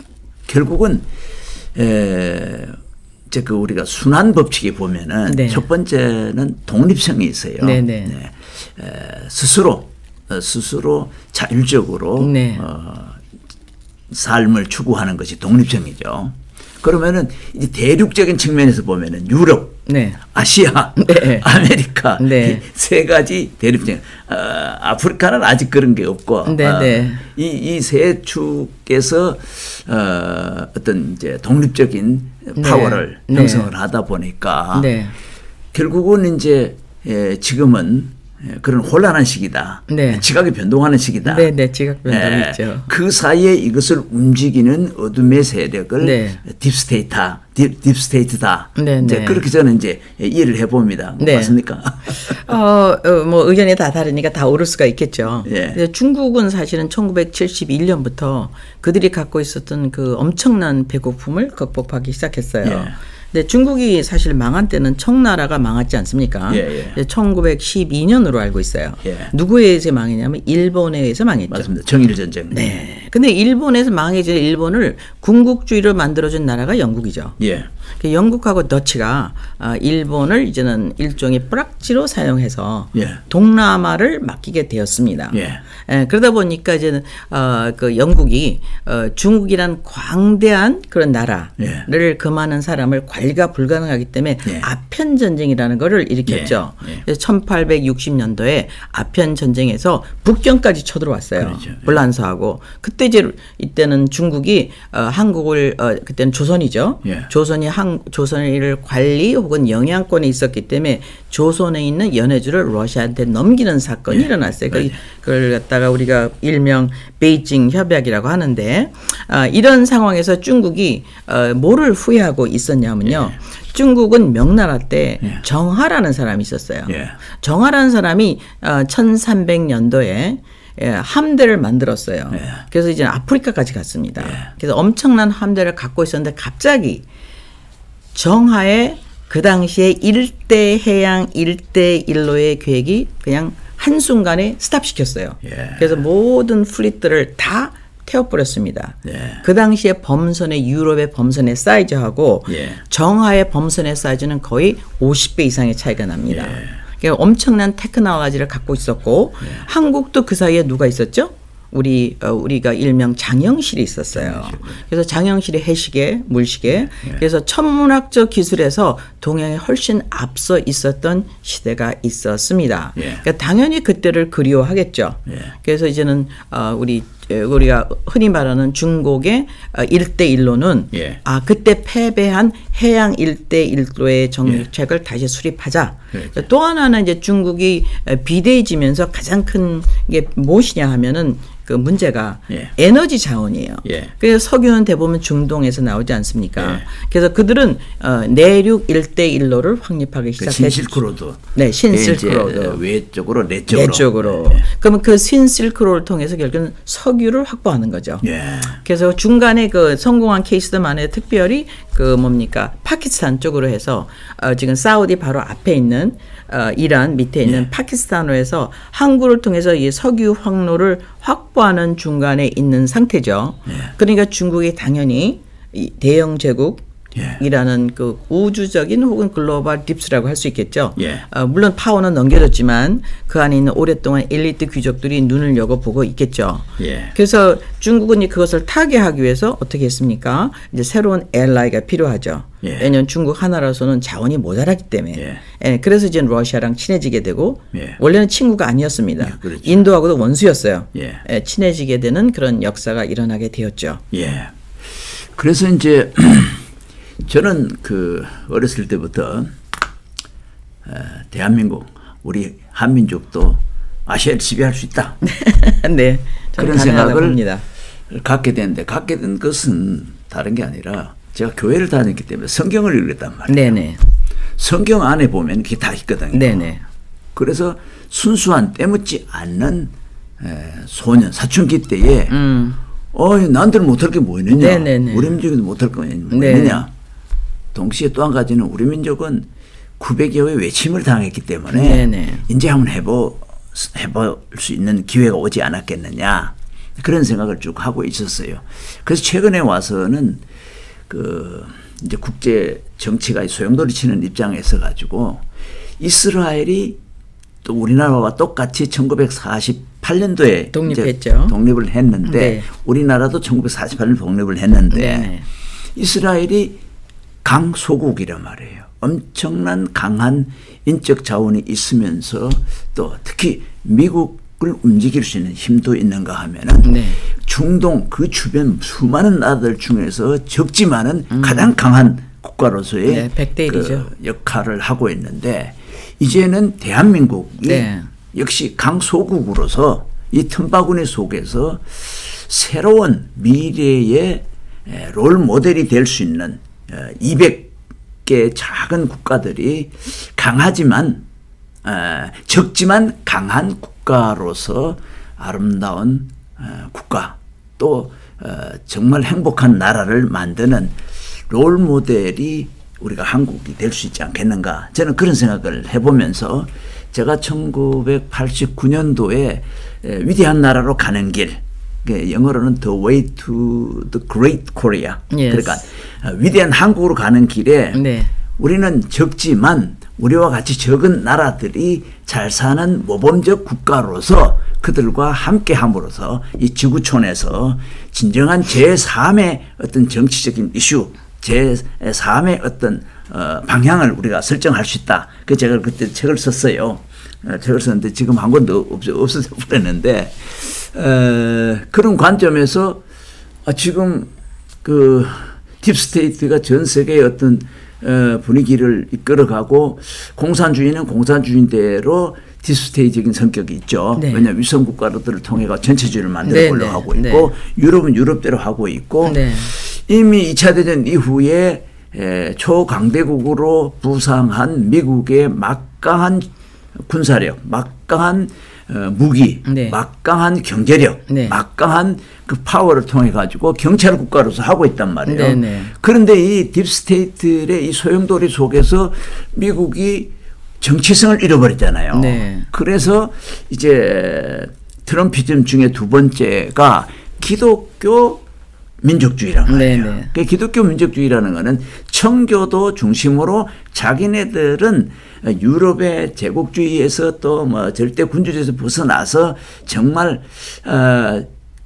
결국은 이제 그 우리가 순환 법칙에 보면은 첫 번째는 독립성이 있어요. 스스로 자율적으로 삶을 추구하는 것이 독립성이죠. 그러면은 이제 대륙적인 측면에서 보면은 유럽, 아시아, 아메리카 이 세 가지 대륙적. 아프리카는 아직 그런 게 없고 이 세 축에서 어떤 이제 독립적인 파워를 형성을 하다 보니까 결국은 이제 지금은 그런 혼란한 시기다. 지각이 변동하는 시기다. 지각 변동이 있죠. 그 사이에 이것을 움직이는 어둠의 세력을 딥스테이트다. 이제 그렇게 저는 이제 이해를 해봅니다. 맞습니까? 뭐 의견이 다 다르니까 다 옳을 수가 있겠죠. 중국은 사실은 1971년부터 그들이 갖고 있었던 그 엄청난 배고픔을 극복하기 시작했어요. 근데 중국이 사실 망한 때는 청나라가 망했지 않습니까? 1912년으로 알고 있어요. 누구에 의해서 망했냐면 일본에 의해서 망했죠. 맞습니다. 청일전쟁. 근데 일본에서 망해진 일본을 군국주의로 만들어준 나라가 영국이죠. 영국하고 더치가 일본을 이제는 일종의 뿌락지로 사용해서 동남아를 맡기게 되었습니다. 그러다 보니까 이제는 그 영국이 중국이란 광대한 그런 나라를 그 많은 사람을 관리가 불가능하기 때문에 아편 전쟁이라는 것을 일으켰죠. 1860년도에 아편 전쟁에서 북경까지 쳐들어왔어요. 불란서하고 그때 이때는 중국이 한국을 그때는 조선이죠. 조선을 관리 혹은 영향권에 있었기 때문에 조선에 있는 연해주를 러시아한테 넘기는 사건이 일어났어요. 그걸 갖다가 우리가 일명 베이징 협약이라고 하는데 이런 상황에서 중국이 뭐를 후회하고 있었냐면요. 중국은 명나라 때 정하라는 사람이 있었어요. 정하라는 사람이 1300년도에 함대를 만들었어요. 그래서 이제 아프리카까지 갔습니다. 그래서 엄청난 함대를 갖고 있었는데 갑자기 정하의 그 당시에 일대 해양 일대 일로의 계획이 그냥 한순간에 스탑시켰어요. 그래서 모든 플릿들을 다 태워버렸습니다. 그 당시에 범선의 유럽의 범선의 사이즈하고 정하의 범선의 사이즈는 거의 50배 이상의 차이가 납니다. 그러니까 엄청난 테크놀로지를 갖고 있었고 한국도 그 사이에 누가 있었죠? 우리가 일명 장영실이 있었어요. 그래서 장영실이 해시계, 물시계. 그래서 천문학적 기술에서 동양에 훨씬 앞서 있었던 시대가 있었습니다. 그러니까 당연히 그때를 그리워하겠죠. 그래서 이제는 우리가 흔히 말하는 중국의 1대1로는 그때 패배한 해양 1대1로의 정책을 다시 수립하자. 그렇죠. 또 하나는 이제 중국이 비대해지면서 가장 큰 게 무엇이냐 하면은 그 문제가 에너지 자원이에요. 그래서 석유는 대부분 중동에서 나오지 않습니까? 그래서 그들은 내륙 1대1로를 확립하기 시작했죠. 신실크로드. 네, 신실크로드. 외쪽으로, 내쪽으로. 그러면 그 신실크로드를 통해서 결국은 석유를 확보하는 거죠. 그래서 중간에 그 성공한 케이스들만에 특별히 그 뭡니까 파키스탄 쪽으로 해서 지금 사우디 바로 앞에 있는 이란 밑에 있는 파키스탄으로 해서 항구를 통해서 이 석유 항로를 확보하는 중간에 있는 상태죠. 그러니까 중국이 당연히 이 대영 제국이라는 그 우주적인 혹은 글로벌 딥스라고 할 수 있겠죠. 물론 파워는 넘겨졌지만 그 안에 있는 오랫동안 엘리트 귀족들이 눈을 여겨보고 있겠죠. 그래서 중국은 그것을 타개하기 위해서 어떻게 했습니까? 이제 새로운 알라이가 필요하죠. 왜냐하면 중국 하나로서는 자원이 모자라기 때문에. 그래서 이제 러시아랑 친해지게 되고 원래는 친구가 아니었습니다. 그렇죠. 인도하고도 원수였어요. 친해지게 되는 그런 역사가 일어나게 되었죠. 그래서 이제 저는 그 어렸을 때부터 대한민국 우리 한민족도 아시아를 지배할 수 있다. 네, 그런 생각을 갖게 된 것은 다른 게 아니라 제가 교회를 다녔기 때문에 성경을 읽었단 말이에요. 성경 안에 보면 그게 다 있거든요. 그래서 순수한 때묻지 않는 소년 사춘기 때에 남들은 못할 게 뭐 있느냐. 우리 민족에도 못할 거 뭐 있느냐. 동시에 또 한 가지는 우리 민족은 900여의 외침을 당했기 때문에 이제 한번 해볼 수 있는 기회가 오지 않았겠느냐. 그런 생각을 쭉 하고 있었어요. 그래서 최근에 와서는 이제 국제 정치가 소용돌이 치는 입장에 있어가지고 이스라엘이 또 우리나라와 똑같이 1948년도에 독립했죠. 독립을 했는데 우리나라도 1948년 독립을 했는데 이스라엘이 강소국이란 말이에요. 엄청난 강한 인적 자원이 있으면서 또 특히 미국을 움직일 수 있는 힘도 있는가 하면은 중동 그 주변 수많은 나라들 중에서 적지만은 가장 강한 국가로서의 그 역할을 하고 있는데 이제는 대한민국이 역시 강소국으로서 이 틈바구니 속에서 새로운 미래의 롤 모델이 될 수 있는 200개 작은 국가들이 강하지만 적지만 강한 국가로서 아름다운 국가 또 정말 행복한 나라를 만드는 롤 모델이 우리가 한국이 될 수 있지 않겠는가. 저는 그런 생각을 해보면서 제가 1989년도에 위대한 나라로 가는 길, 영어로는 The Way to the Great Korea. 그러니까 위대한 한국으로 가는 길에 우리는 적지만 우리와 같이 적은 나라들이 잘 사는 모범적 국가로서 그들과 함께 함으로써 이 지구촌에서 진정한 제3의 어떤 정치적인 이슈, 제3의 어떤 방향을 우리가 설정할 수 있다. 그 제가 그때 책을 썼어요. 책을 썼는데 지금 한 권도 없어져 버렸는데 그런 관점에서 지금 그 딥스테이트가 전 세계의 어떤 분위기를 이끌어가고 공산주의는 공산주의대로 딥스테이트적인 성격이 있죠. 왜냐하면 위성 국가들을 통해 전체주의를 만들어 보려고 하고 있고 유럽은 유럽대로 하고 있고 이미 2차 대전 이후에 초강대국으로 부상한 미국의 막강한 군사력, 막강한 무기, 막강한 경제력, 막강한 그 파워를 통해 가지고 경찰 국가로서 하고 있단 말이에요. 그런데 이 딥스테이트의 이 소용돌이 속에서 미국이 정체성을 잃어버렸잖아요. 그래서 이제 트럼피즘 중에 두 번째가 기독교 민족주의란 말이에요. 그 기독교 민족주의라는 거는 청교도 중심으로 자기네들은 유럽의 제국주의에서 또 뭐 절대 군주주의에서 벗어나서 정말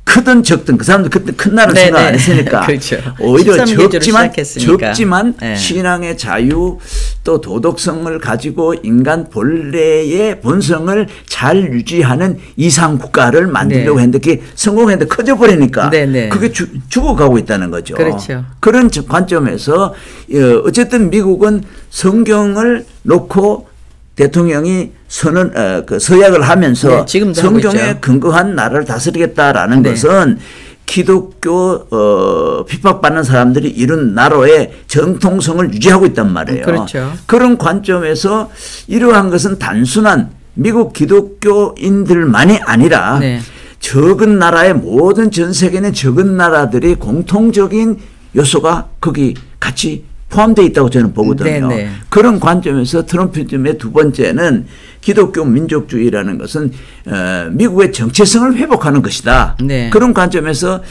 크든 적든 그 사람들 그때 큰 나라를 생각 안 했으니까 그렇죠. 오히려 적지만 네. 신앙의 자유 또 도덕성을 가지고 인간 본래의 본성을 잘 유지하는 이상 국가를 만들려고 했는데 그게 성공했는데 커져버리니까 그게 죽어가고 있다는 거죠. 그렇죠. 그런 관점에서 어쨌든 미국은 성경을 놓고 대통령이 그 서약을 하면서 성경에 근거한 나라를 다스리겠다라는 것은 기독교 핍박받는 사람들이 이룬 나라의 정통성을 유지하고 있단 말이에요. 그렇죠. 그런 관점에서 이러한 것은 단순한 미국 기독교인들만이 아니라 적은 나라의 모든 전 세계는 적은 나라들이 공통적인 요소가 거기 같이 포함되어 있다고 저는 보거든요. 그런 관점에서 트럼피즘의 두 번째는 기독교 민족주의라는 것은 미국의 정체성을 회복하는 것이다. 그런 관점에서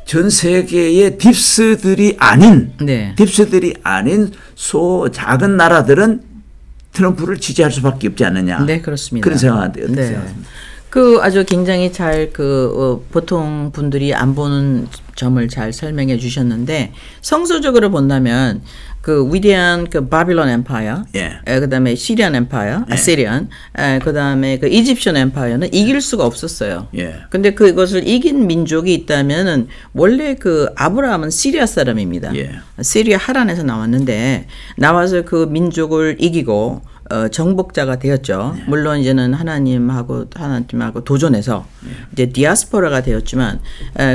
전 세계의 딥스들이 아닌 작은 나라들은 트럼프를 지지할 수밖에 없지 않느냐. 네, 그렇습니다. 그런 생각하는데 어떻게 생각하십니까? 아주 굉장히 잘 보통 분들이 안 보는 점을 잘 설명해 주셨는데 성서적으로 본다면 위대한 바빌론 엠파이어, 그다음에 시리안 엠파이어, 아시리안, 그다음에 이집션 엠파이어는 이길 수가 없었어요. 근데 그것을 이긴 민족이 있다면은 원래 아브라함은 시리아 사람입니다. 시리아 하란에서 나와서 그 민족을 이기고 정복자가 되었죠. 물론 이제는 하나님하고 도전해서 이제 디아스포라가 되었지만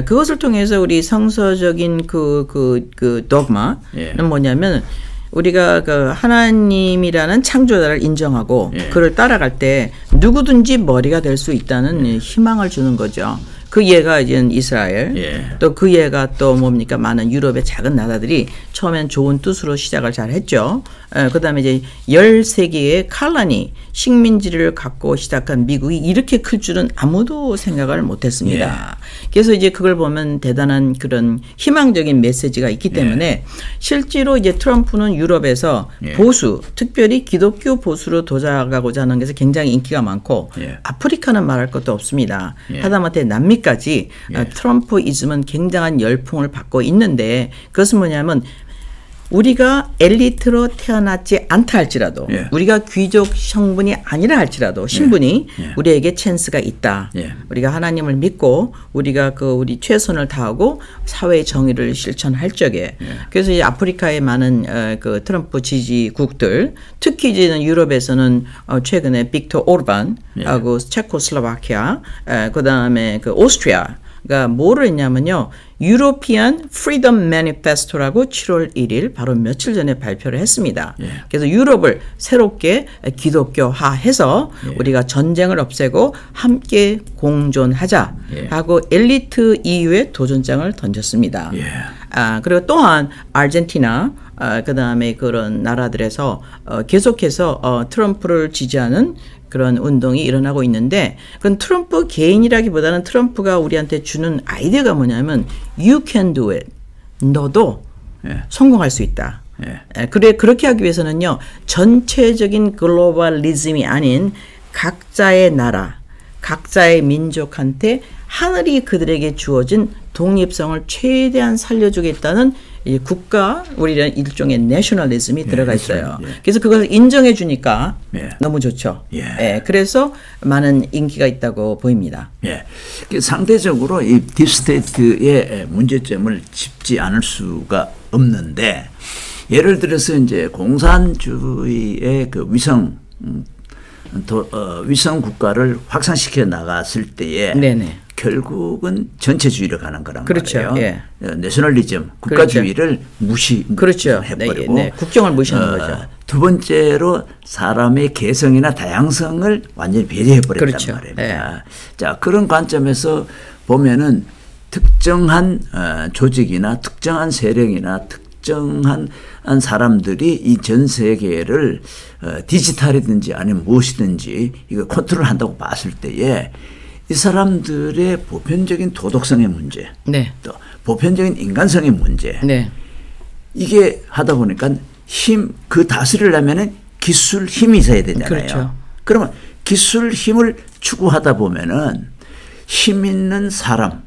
그것을 통해서 우리 성서적인 그 독마는 뭐냐면 우리가 하나님이라는 창조자를 인정하고 그를 따라갈 때 누구든지 머리가 될 수 있다는 희망을 주는 거죠. 그 예가 이제 이스라엘, 또 그 예가 또 뭡니까 많은 유럽의 작은 나라들이 처음엔 좋은 뜻으로 시작을 잘 했죠. 그다음에 이제 13개의 칼라니 식민지를 갖고 시작한 미국이 이렇게 클 줄은 아무도 생각을 못했습니다. 그래서 이제 그걸 보면 대단한 그런 희망적인 메시지가 있기 때문에 실제로 이제 트럼프는 유럽에서 보수, 특별히 기독교 보수로 도자가고자 하는 것에 굉장히 인기가 많고 아프리카는 말할 것도 없습니다. 하다못해 남미까지 트럼프이즘은 굉장한 열풍을 받고 있는데 그것은 뭐냐면 우리가 엘리트로 태어났지 않다 할지라도 우리가 귀족 성분이 아니라 할지라도 신분이 우리에게 찬스가 있다. 우리가 하나님을 믿고 우리가 우리 최선을 다하고 사회의 정의를 실천할 적에 그래서 이제 아프리카의 많은 트럼프 지지국들 특히 이제 유럽에서는 최근에 빅터 오르반하고 체코슬로바키아 그다음에 오스트리아가 뭐를 했냐면요. 유로피안 프리덤 매니페스토라고 7월 1일 바로 며칠 전에 발표를 했습니다. 그래서 유럽을 새롭게 기독교화해서 우리가 전쟁을 없애고 함께 공존하자 하고 엘리트 EU에 도전장을 던졌습니다. 그리고 또한 아르헨티나 그다음에 그런 나라들에서 계속해서 트럼프를 지지하는 그런 운동이 일어나고 있는데 그건 트럼프 개인이라기보다는 트럼프가 우리한테 주는 아이디어가 뭐냐면 You can do it. 너도 성공할 수 있다. 그렇게 하기 위해서는요. 전체적인 글로벌리즘이 아닌 각자의 나라, 각자의 민족한테 하늘이 그들에게 주어진 독립성을 최대한 살려주겠다는 이 국가 우리는 일종의 내셔널리즘이 들어가 있어요. 그래서 그걸 인정해 주니까 너무 좋죠. 그래서 많은 인기가 있다고 보입니다. 상대적으로 이 딥스테이트의 문제점을 짚지 않을 수가 없는데 예를 들어서 이제 공산주의의 위성 국가를 확산시켜 나갔을 때에 결국은 전체주의로 가는 거란 말이에요. 내셔널리즘, 국가주의를 무시해버리고 국경을 무시하는 거죠. 두 번째로 사람의 개성이나 다양성을 완전히 배제해버렸단 말입니다. 자, 그런 관점에서 보면은 특정한 조직이나 특정한 세력이나 특정한 사람들이 이 전 세계를 디지털이든지 아니면 무엇이든지 이거 컨트롤한다고 봤을 때에 이 사람들의 보편적인 도덕성의 문제, 또 보편적인 인간성의 문제, 이게 하다 보니까 다스리려면은 기술 힘이 있어야 되잖아요. 그러면 기술 힘을 추구하다 보면은 힘 있는 사람,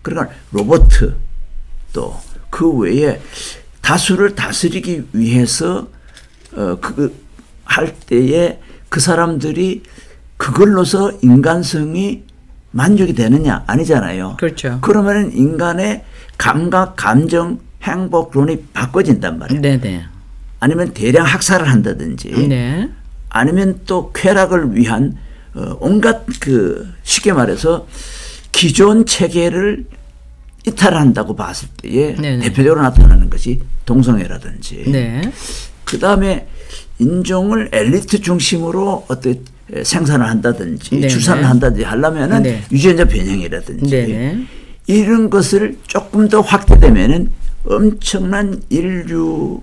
그러니까 로봇 또 그 외에 다수를 다스리기 위해서 그 할 때에 그 사람들이 그걸로서 인간성이 만족이 되느냐 아니잖아요. 그렇죠. 그러면 인간의 감각, 감정, 행복론이 바꿔진단 말이에요. 네네. 아니면 대량 학살을 한다든지, 네. 아니면 또 쾌락을 위한 온갖 쉽게 말해서 기존 체계를 이탈한다고 봤을 때에 네네. 대표적으로 나타나는 것이 동성애라든지, 네. 그 다음에 인종을 엘리트 중심으로 어떤 생산을 한다든지 네네. 출산을 한다든지 하려면은 네. 유전자 변형이라든지 네네. 이런 것을 조금 더 확대되면은 엄청난 인류의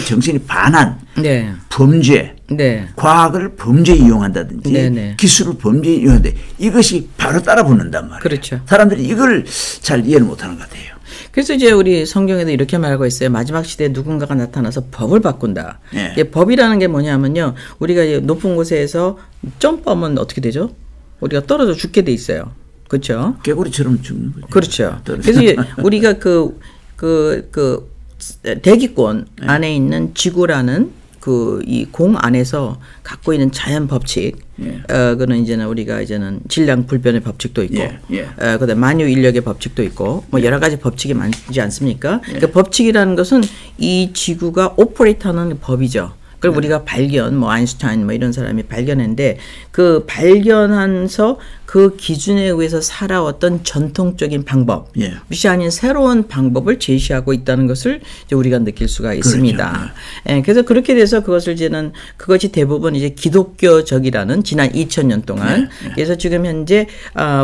정신이 반한 네. 범죄, 네. 과학을 범죄에 이용한다든지 네네. 기술을 범죄에 이용하는데 이것이 바로 따라 붙는단 말이에요. 그렇죠. 사람들이 이걸 잘 이해를 못하는 것 같아요. 그래서 이제 우리 성경에도 이렇게 말하고 있어요. 마지막 시대에 누군가가 나타나서 법을 바꾼다. 네. 법이라는 게 뭐냐면요. 우리가 이제 높은 곳에서 점프하면 어떻게 되죠? 우리가 떨어져 죽게 돼 있어요. 그렇죠? 개구리처럼 죽는 거죠. 그렇죠. 그래서 이제 우리가 대기권 네. 안에 있는 지구라는 이 공 안에서 갖고 있는 자연 법칙, 예. 그는 이제는 우리가 이제는 질량 불변의 법칙도 있고, 예. 예. 그다음에 만유 인력의 법칙도 있고, 뭐 여러 가지 법칙이 많지 않습니까? 예. 그 법칙이라는 것은 이 지구가 오퍼레이트하는 법이죠. 그걸 우리가 뭐 아인슈타인 뭐 이런 사람이 발견했는데 그 발견하면서 그 기준에 의해서 살아왔던 전통적인 방법, 이 아닌 새로운 방법을 제시하고 있다는 것을 이제 우리가 느낄 수가 있습니다. 그렇죠. 예, 그래서 그렇게 돼서 그것이 대부분 이제 기독교적이라는 지난 2000년 동안 그래서 지금 현재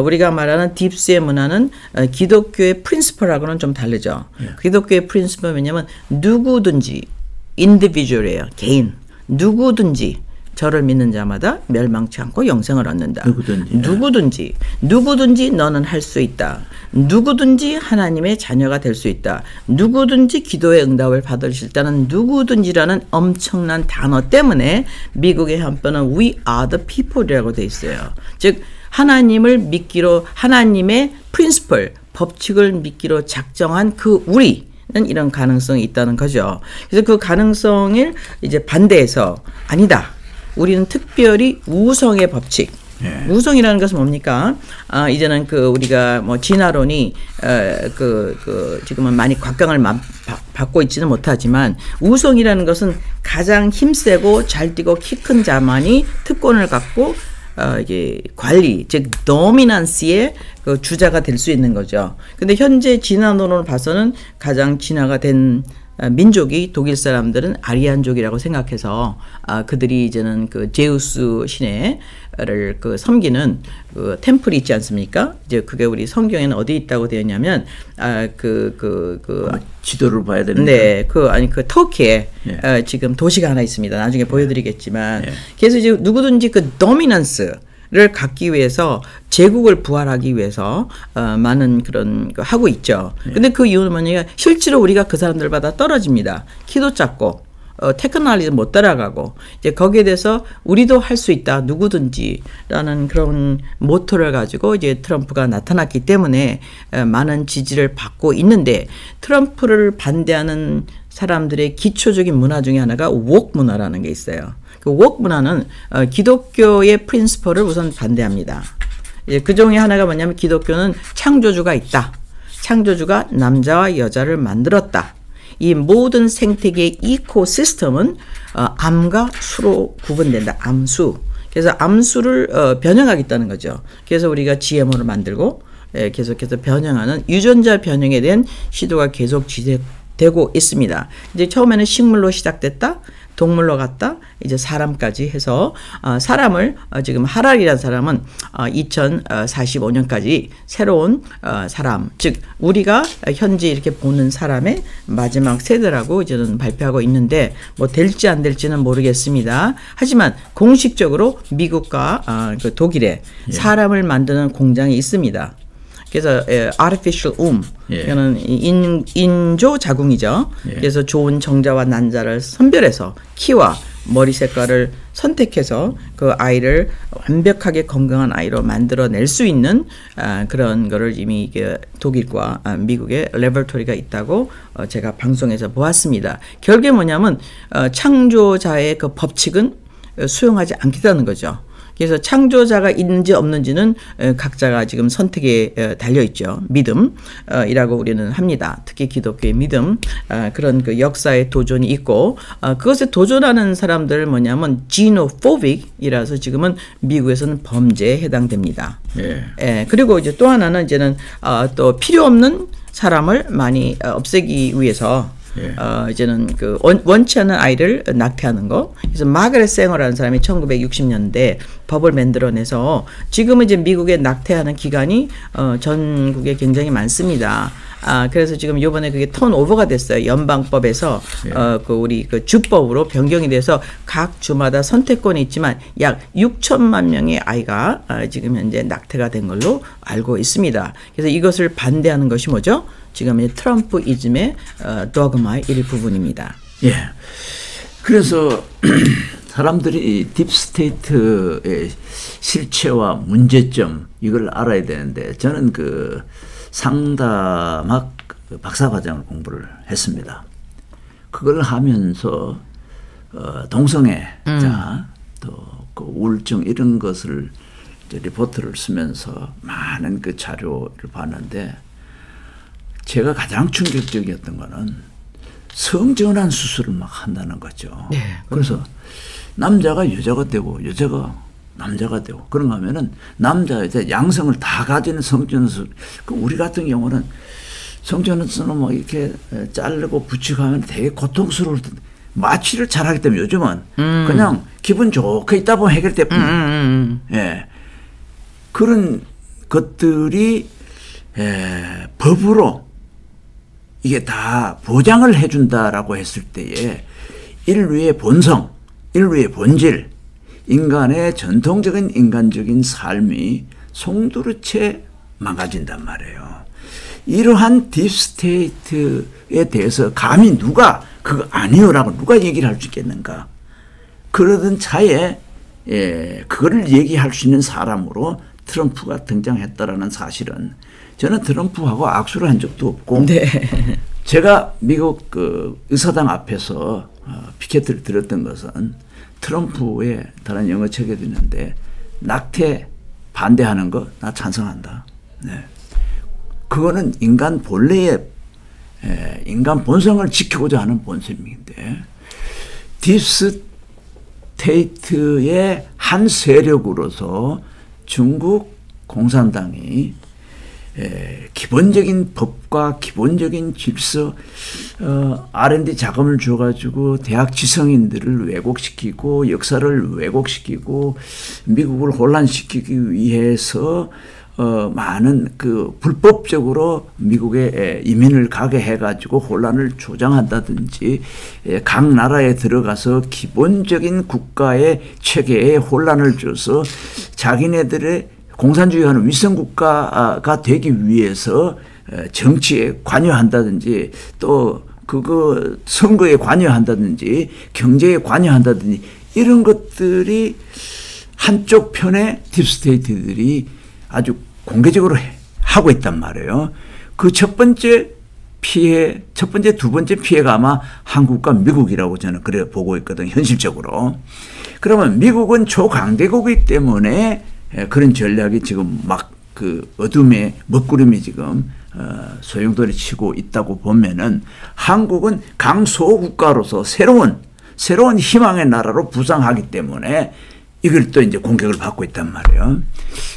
우리가 말하는 딥스의 문화는 기독교의 프린시플하고는 좀 다르죠. 기독교의 프린시플은 뭐냐면 누구든지 인디비주얼이에요. 개인. 누구든지 저를 믿는 자마다 멸망치 않고 영생을 얻는다. 누구든지 너는 할 수 있다. 누구든지 하나님의 자녀가 될 수 있다. 누구든지 기도의 응답을 받을 수 있다는 누구든지라는 엄청난 단어 때문에 미국의 헌법은 We are the people이라고 돼 있어요. 즉 하나님을 믿기로 하나님의 프린시플, 법칙을 믿기로 작정한 그 우리 는 이런 가능성이 있다는 거죠. 그래서 그 가능성을 이제 반대해서 아니다. 우리는 특별히 우성의 법칙. 우성이라는 것은 뭡니까? 이제는 우리가 뭐 진화론이 지금은 많이 곽강을 받고 있지는 못하지만 우성이라는 것은 가장 힘세고 잘 뛰고 키 큰 자만이 특권을 갖고 이게 관리, 즉 도미넌스의 그 주자가 될 수 있는 거죠. 근데 현재 진화론으로 봐서는 가장 진화가 된 민족이 독일 사람들은 아리안족이라고 생각해서 그들이 이제는 그 제우스 신을 섬기는 그 템플이 있지 않습니까? 이제 그게 우리 성경에는 어디 있다고 되어 있냐면 지도를 봐야 되는데. 네, 터키에 지금 도시가 하나 있습니다. 나중에 보여드리겠지만 그래서 이제 누구든지 그 도미넌스를 갖기 위해서 제국을 부활하기 위해서 많은 그런 거 하고 있죠. 근데 그 이유는 뭐냐면 실제로 우리가 그 사람들보다 떨어집니다. 키도 작고 테크놀로지 못 따라가고 이제 거기에 대해서 우리도 할 수 있다 누구든지라는 그런 모토를 가지고 이제 트럼프가 나타났기 때문에 많은 지지를 받고 있는데 트럼프를 반대하는 사람들의 기초적인 문화 중에 하나가 웍 문화라는 게 있어요. 그 웍 문화는 기독교의 프린시플을 우선 반대합니다. 그 중에 하나가 뭐냐면 기독교는 창조주가 있다. 창조주가 남자와 여자를 만들었다. 이 모든 생태계의 이코시스템은 암과 수로 구분된다. 암수. 그래서 암수를 변형하겠다는 거죠. 그래서 우리가 GMO를 만들고 계속해서 변형하는 유전자 변형에 대한 시도가 계속 지속되고 있습니다. 이제 처음에는 식물로 시작됐다. 동물로 갔다 이제 사람까지 해서 사람을 지금 하랄이라는 사람은 2045년까지 새로운 사람 즉 우리가 현재 이렇게 보는 사람의 마지막 세대라고 이제는 발표하고 있는데 뭐 될지 안 될지는 모르겠습니다. 하지만 공식적으로 미국과 그 독일에 사람을 만드는 공장이 있습니다. 그래서 artificial womb, 이거는 인조 자궁이죠. 그래서 좋은 정자와 난자를 선별해서 키와 머리 색깔을 선택해서 그 아이를 완벽하게 건강한 아이로 만들어낼 수 있는 그런 거를 이미 독일과 미국의 레버토리가 있다고 제가 방송에서 보았습니다. 결국에 뭐냐면 창조자의 그 법칙은 수용하지 않겠다는 거죠. 그래서 창조자가 있는지 없는지는 각자가 지금 선택에 달려있죠. 믿음이라고 우리는 합니다. 특히 기독교의 믿음, 그런 그 역사의 도전이 있고, 그것에 도전하는 사람들 뭐냐면 xenophobic이라서 지금은 미국에서는 범죄에 해당됩니다. 그리고 이제 또 하나는 이제는 또 필요 없는 사람을 많이 없애기 위해서 이제는 그 원치 않는 아이를 낙태하는 거. 그래서 마가렛 생어라는 사람이 1960년대 법을 만들어내서 지금은 이제 미국에 낙태하는 기간이 전국에 굉장히 많습니다. 그래서 지금 이번에 그게 턴오버가 됐어요. 연방법에서 그 우리 그 주법으로 변경이 돼서 각 주마다 선택권이 있지만 약 6천만 명의 아이가 지금 현재 낙태가 된 걸로 알고 있습니다. 그래서 이것을 반대하는 것이 뭐죠? 지금 이제 트럼프이즘의 도그마의 일부분입니다. 예. 그래서 사람들이 이 딥스테이트의 실체와 문제점 이걸 알아야 되는데 저는 그 상담학 박사과정을 공부를 했습니다. 그걸 하면서 동성애자 또 그 우울증 이런 것을 이제 리포트를 쓰면서 많은 그 자료를 봤는데 제가 가장 충격적이었던 거는 성전환 수술을 막 한다는 거죠. 네, 그래서 남자가 여자가 되고 여자가 남자가 되고 그런가 하면은 남자 여자 양성을 다 가지는 성전환 수술. 우리 같은 경우는 성전환 수술은 뭐 이렇게 자르고 붙이고 하면 되게 고통스러울 텐데 마취를 잘하기 때문에 요즘은 그냥 기분 좋게 있다 보면 해결될 뿐이에요. 예. 그런 것들이 법으로 이게 다 보장을 해준다라고 했을 때에 인류의 본성, 인류의 본질, 인간의 전통적인 인간적인 삶이 송두리째 망가진단 말이에요. 이러한 딥스테이트에 대해서 감히 누가 그거 아니요라고 누가 얘기를 할 수 있겠는가. 그러던 차에 그거를 얘기할 수 있는 사람으로 트럼프가 등장했다라는 사실은 저는 트럼프하고 악수를 한 적도 없고 제가 미국 그 의사당 앞에서 피켓을 들었던 것은 트럼프의 다른 영어 책에도 있는데 낙태 반대하는 거 나 찬성한다. 네. 그거는 인간 본래의 인간 본성을 지키고자 하는 본성인데 딥스테이트의 한 세력으로서 중국 공산당이 기본적인 법과 기본적인 질서, R&D 자금을 줘가지고 대학 지성인들을 왜곡시키고 역사를 왜곡시키고 미국을 혼란시키기 위해서 많은 그 불법적으로 미국에 이민을 가게 해가지고 혼란을 조장한다든지 각 나라에 들어가서 기본적인 국가의 체계에 혼란을 줘서 자기네들의 공산주의하는 위성국가가 되기 위해서 정치에 관여한다든지 또 그거 선거에 관여한다든지 경제에 관여한다든지 이런 것들이 한쪽 편의 딥스테이트들이 아주 공개적으로 하고 있단 말이에요. 그 첫 번째 피해, 첫 번째, 두 번째 피해가 아마 한국과 미국이라고 저는 그래 보고 있거든요. 현실적으로. 그러면 미국은 초강대국이기 때문에 그런 전략이 지금 막 그 어둠의 먹구름이 지금 소용돌이 치고 있다고 보면은 한국은 강소국가로서 새로운 희망의 나라로 부상하기 때문에 이걸 또 이제 공격을 받고 있단 말이에요.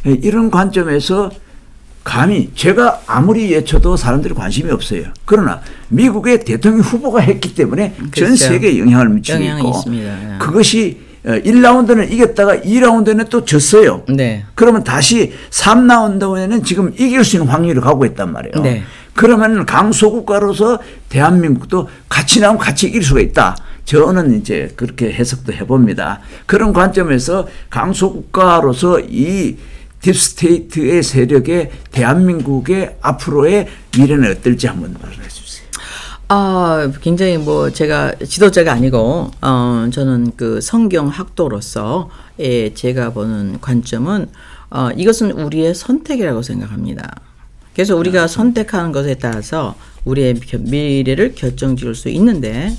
이런 관점에서 감히 제가 아무리 예쳐도 사람들이 관심이 없어요. 그러나 미국의 대통령 후보가 했기 때문에 그렇죠. 전 세계에 영향을 미치고 있고 있습니다. 그것이 1라운드는 이겼다가 2라운드는 또 졌어요. 네. 그러면 다시 3라운드에는 지금 이길 수 있는 확률을 갖고 있단 말이에요. 네. 그러면 강소국가로서 대한민국도 같이 나오면 같이 이길 수가 있다. 저는 이제 그렇게 해석도 해봅니다. 그런 관점에서 강소국가로서 이 딥스테이트의 세력의 대한민국의 앞으로의 미래는 어떨지 한번 말해 주세요. 굉장히 뭐 제가 지도자가 아니고 저는 그 성경 학도로서 제가 보는 관점은 이것은 우리의 선택이라고 생각합니다. 그래서 우리가 선택하는 것에 따라서 우리의 미래를 결정지을 수 있는데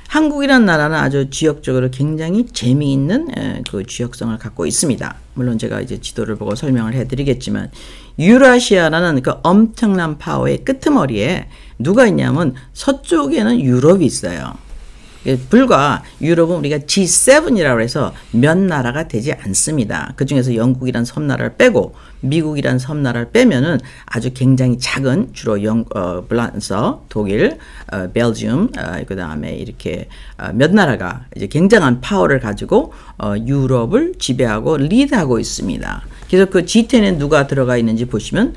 한국이라는 나라는 아주 지역적으로 굉장히 재미있는 그 지역성을 갖고 있습니다. 물론 제가 이제 지도를 보고 설명을 해드리겠지만 유라시아라는 그 엄청난 파워의 끄트머리에 누가 있냐면 서쪽에는 유럽이 있어요. 불과 유럽은 우리가 G7이라고 해서 몇 나라가 되지 않습니다. 그중에서 영국이란 섬나라를 빼고 미국이란 섬나라를 빼면은 아주 굉장히 작은 주로 프랑스, 독일, 벨지움, 그다음에 이렇게 몇 나라가 이제 굉장한 파워를 가지고 유럽을 지배하고 리드하고 있습니다. 그래서 그 G10에 누가 들어가 있는지 보시면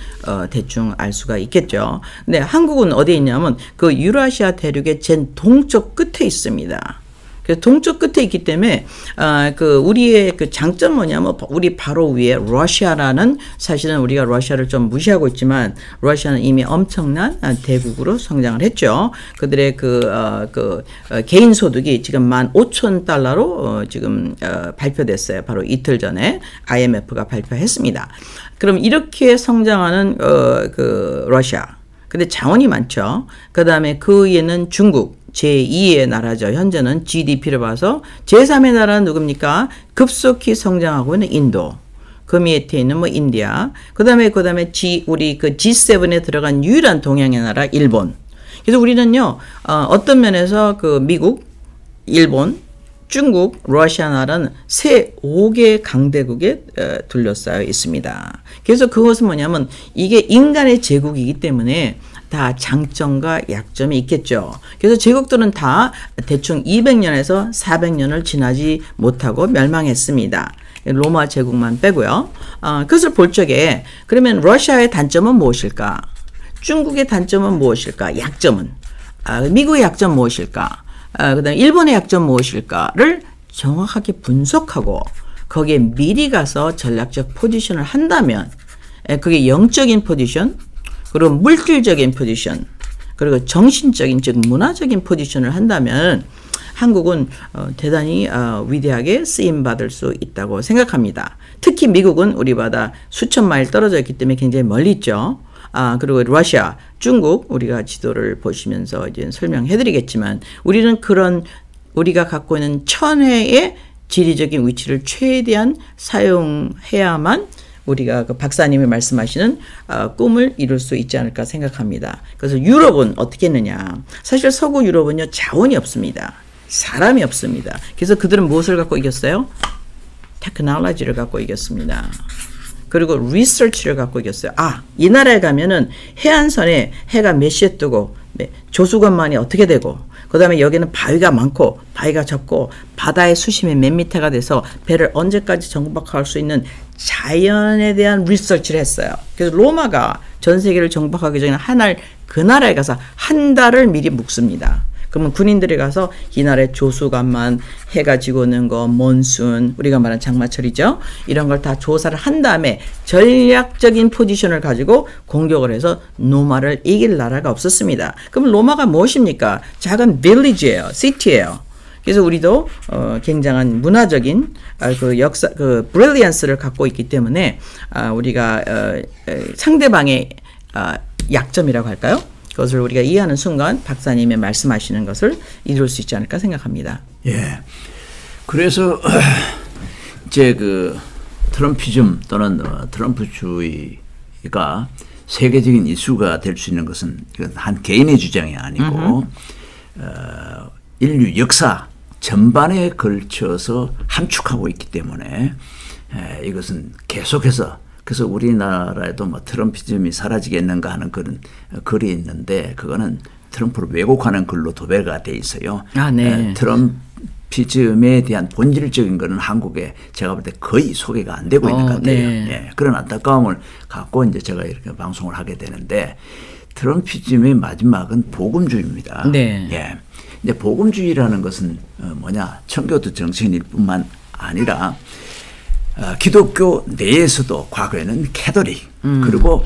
대충 알 수가 있겠죠. 근데 한국은 어디에 있냐면 그 유라시아 대륙의 제일 동쪽 끝에 있습니다. 그래서 동쪽 끝에 있기 때문에 그 우리의 그 장점 뭐냐면 우리 바로 위에 러시아라는 사실은 우리가 러시아를 좀 무시하고 있지만 러시아는 이미 엄청난 대국으로 성장을 했죠. 그들의 그 개인 소득이 지금 15,000달러로 지금 발표됐어요. 바로 이틀 전에 IMF가 발표했습니다. 그럼 이렇게 성장하는 그 러시아. 근데 자원이 많죠. 그다음에 그 위에는 중국. 제2의 나라죠. 현재는 GDP를 봐서 제3의 나라는 누굽니까? 급속히 성장하고 있는 인도. 그 밑에 있는 뭐 인디아. 그다음에 우리 그 G7에 들어간 유일한 동양의 나라 일본. 그래서 우리는요. 어떤 면에서 그 미국, 일본, 중국, 러시아 나라는 5개의 강대국에 둘러싸여 있습니다. 그래서 그것은 뭐냐면 이게 인간의 제국이기 때문에 다 장점과 약점이 있겠죠. 그래서 제국들은 다 대충 200년에서 400년을 지나지 못하고 멸망했습니다. 로마 제국만 빼고요. 그것을 볼 적에 그러면 러시아의 단점은 무엇일까? 중국의 단점은 무엇일까? 약점은? 미국의 약점 무엇일까? 그다음에 일본의 약점 무엇일까를 정확하게 분석하고 거기에 미리 가서 전략적 포지션을 한다면 그게 영적인 포지션 그리고 물질적인 포지션 그리고 정신적인 즉 문화적인 포지션을 한다면 한국은 대단히 위대하게 쓰임받을 수 있다고 생각합니다. 특히 미국은 우리보다 수천 마일 떨어져 있기 때문에 굉장히 멀리 있죠. 그리고 러시아, 중국 우리가 지도를 보시면서 이제 설명해드리겠지만 우리는 그런 우리가 갖고 있는 천혜의 지리적인 위치를 최대한 사용해야만 우리가 그 박사님이 말씀하시는 꿈을 이룰 수 있지 않을까 생각합니다. 그래서 유럽은 어떻게 했느냐. 사실 서구 유럽은요 자원이 없습니다. 사람이 없습니다. 그래서 그들은 무엇을 갖고 이겼어요? 테크놀로지를 갖고 이겼습니다. 그리고 리서치를 갖고 이겼어요. 이 나라에 가면은 해안선에 해가 몇 시에 뜨고 조수건만이 어떻게 되고 그 다음에 여기는 바위가 많고 바위가 적고 바다의 수심이 몇 미터가 돼서 배를 언제까지 정박할 수 있는 자연에 대한 리서치를 했어요. 그래서 로마가 전 세계를 정박하기 전에 그 나라에 가서 한 달을 미리 묵습니다. 그러면 군인들이 가서 이 나라의 조수간만 해가 지고 오는 거, 몬순, 우리가 말하는 장마철이죠. 이런 걸 다 조사를 한 다음에 전략적인 포지션을 가지고 공격을 해서 로마를 이길 나라가 없었습니다. 그럼 로마가 무엇입니까? 작은 빌리지예요. 시티예요. 그래서 우리도 굉장한 문화적인 그 역사, 그 브릴리언스를 갖고 있기 때문에 우리가 상대방의 약점이라고 할까요? 그것을 우리가 이해하는 순간 박사님의 말씀하시는 것을 이룰 수 있지 않을까 생각합니다. 예. 그래서 이제 그 트럼피즘 또는 트럼프주의가 세계적인 이슈가 될 수 있는 것은 한 개인의 주장이 아니고 인류 역사 전반에 걸쳐서 함축하고 있기 때문에 이것은 계속해서 그래서 우리나라에도 뭐 트럼피즘이 사라지겠는가 하는 그런 글이 있는데 그거는 트럼프를 왜곡하는 글로 도배가 돼 있어요. 네. 트럼피즘에 대한 본질적인 거는 한국에 제가 볼 때 거의 소개가 안 되고 있는 것 같아요. 네. 예, 그런 안타까움을 갖고 이제 제가 이렇게 방송을 하게 되는데 트럼피즘의 마지막은 복음주의입니다. 네. 예. 이제 복음주의라는 것은 뭐냐 청교도 정신일 뿐만 아니라 기독교 내에서도 과거에는 캐톨릭 그리고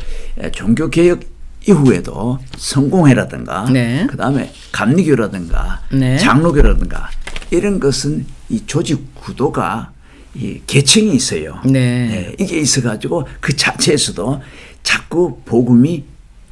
종교개혁 이후에도 성공회라든가 네. 그다음에 감리교라든가 네. 장로교라든가 이런 것은 이 조직 구도가 이 계층이 있어요. 네. 네, 이게 있어가지고 그 자체에서도 자꾸 복음이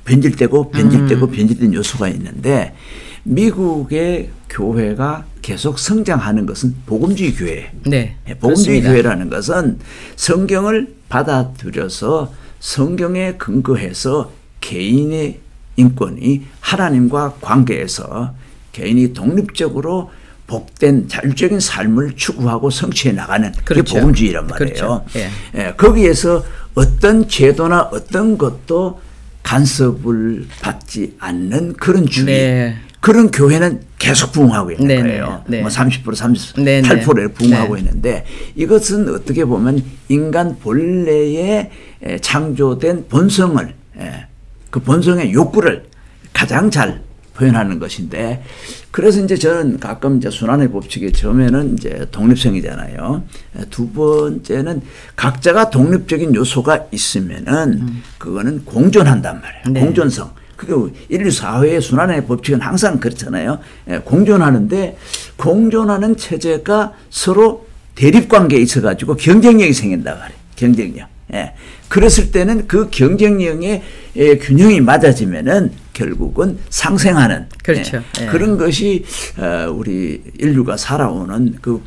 변질되고 변질된 요소가 있는데 미국의 교회가 계속 성장하는 것은 복음주의 교회. 네. 복음주의 그렇습니다. 교회라는 것은 성경을 받아들여서 성경에 근거해서 개인의 인권이 하나님과 관계에서 개인이 독립적으로 복된 자율적인 삶을 추구하고 성취해 나가는 그게 그렇죠. 복음주의란 말이에요. 그렇죠. 예. 예, 거기에서 어떤 제도나 어떤 것도 간섭을 받지 않는 그런 주의, 네. 그런 교회는 계속 부흥하고 있는 네, 거예요. 네, 네. 뭐 30%, 38%에 네, 네. 부흥하고 네. 있는데 이것은 어떻게 보면 인간 본래에 창조된 본성을 그 본성의 욕구를 가장 잘 표현하는 것인데 그래서 이제 저는 가끔 이제 순환의 법칙의 처음에는 이제 독립성이잖아요. 두 번째는 각자가 독립적인 요소가 있으면은 그거는 공존한단 말이에요. 네. 공존성. 그게 인류 사회의 순환의 법칙은 항상 그렇잖아요. 공존하는데 공존하는 체제가 서로 대립 관계에 있어 가지고 경쟁력이 생긴다 말이에요. 경쟁력. 예. 그랬을 때는 그 경쟁력의 균형이 맞아지면은 결국은 상생하는 그렇죠. 예. 예. 그런 것이 우리 인류가 살아오는 그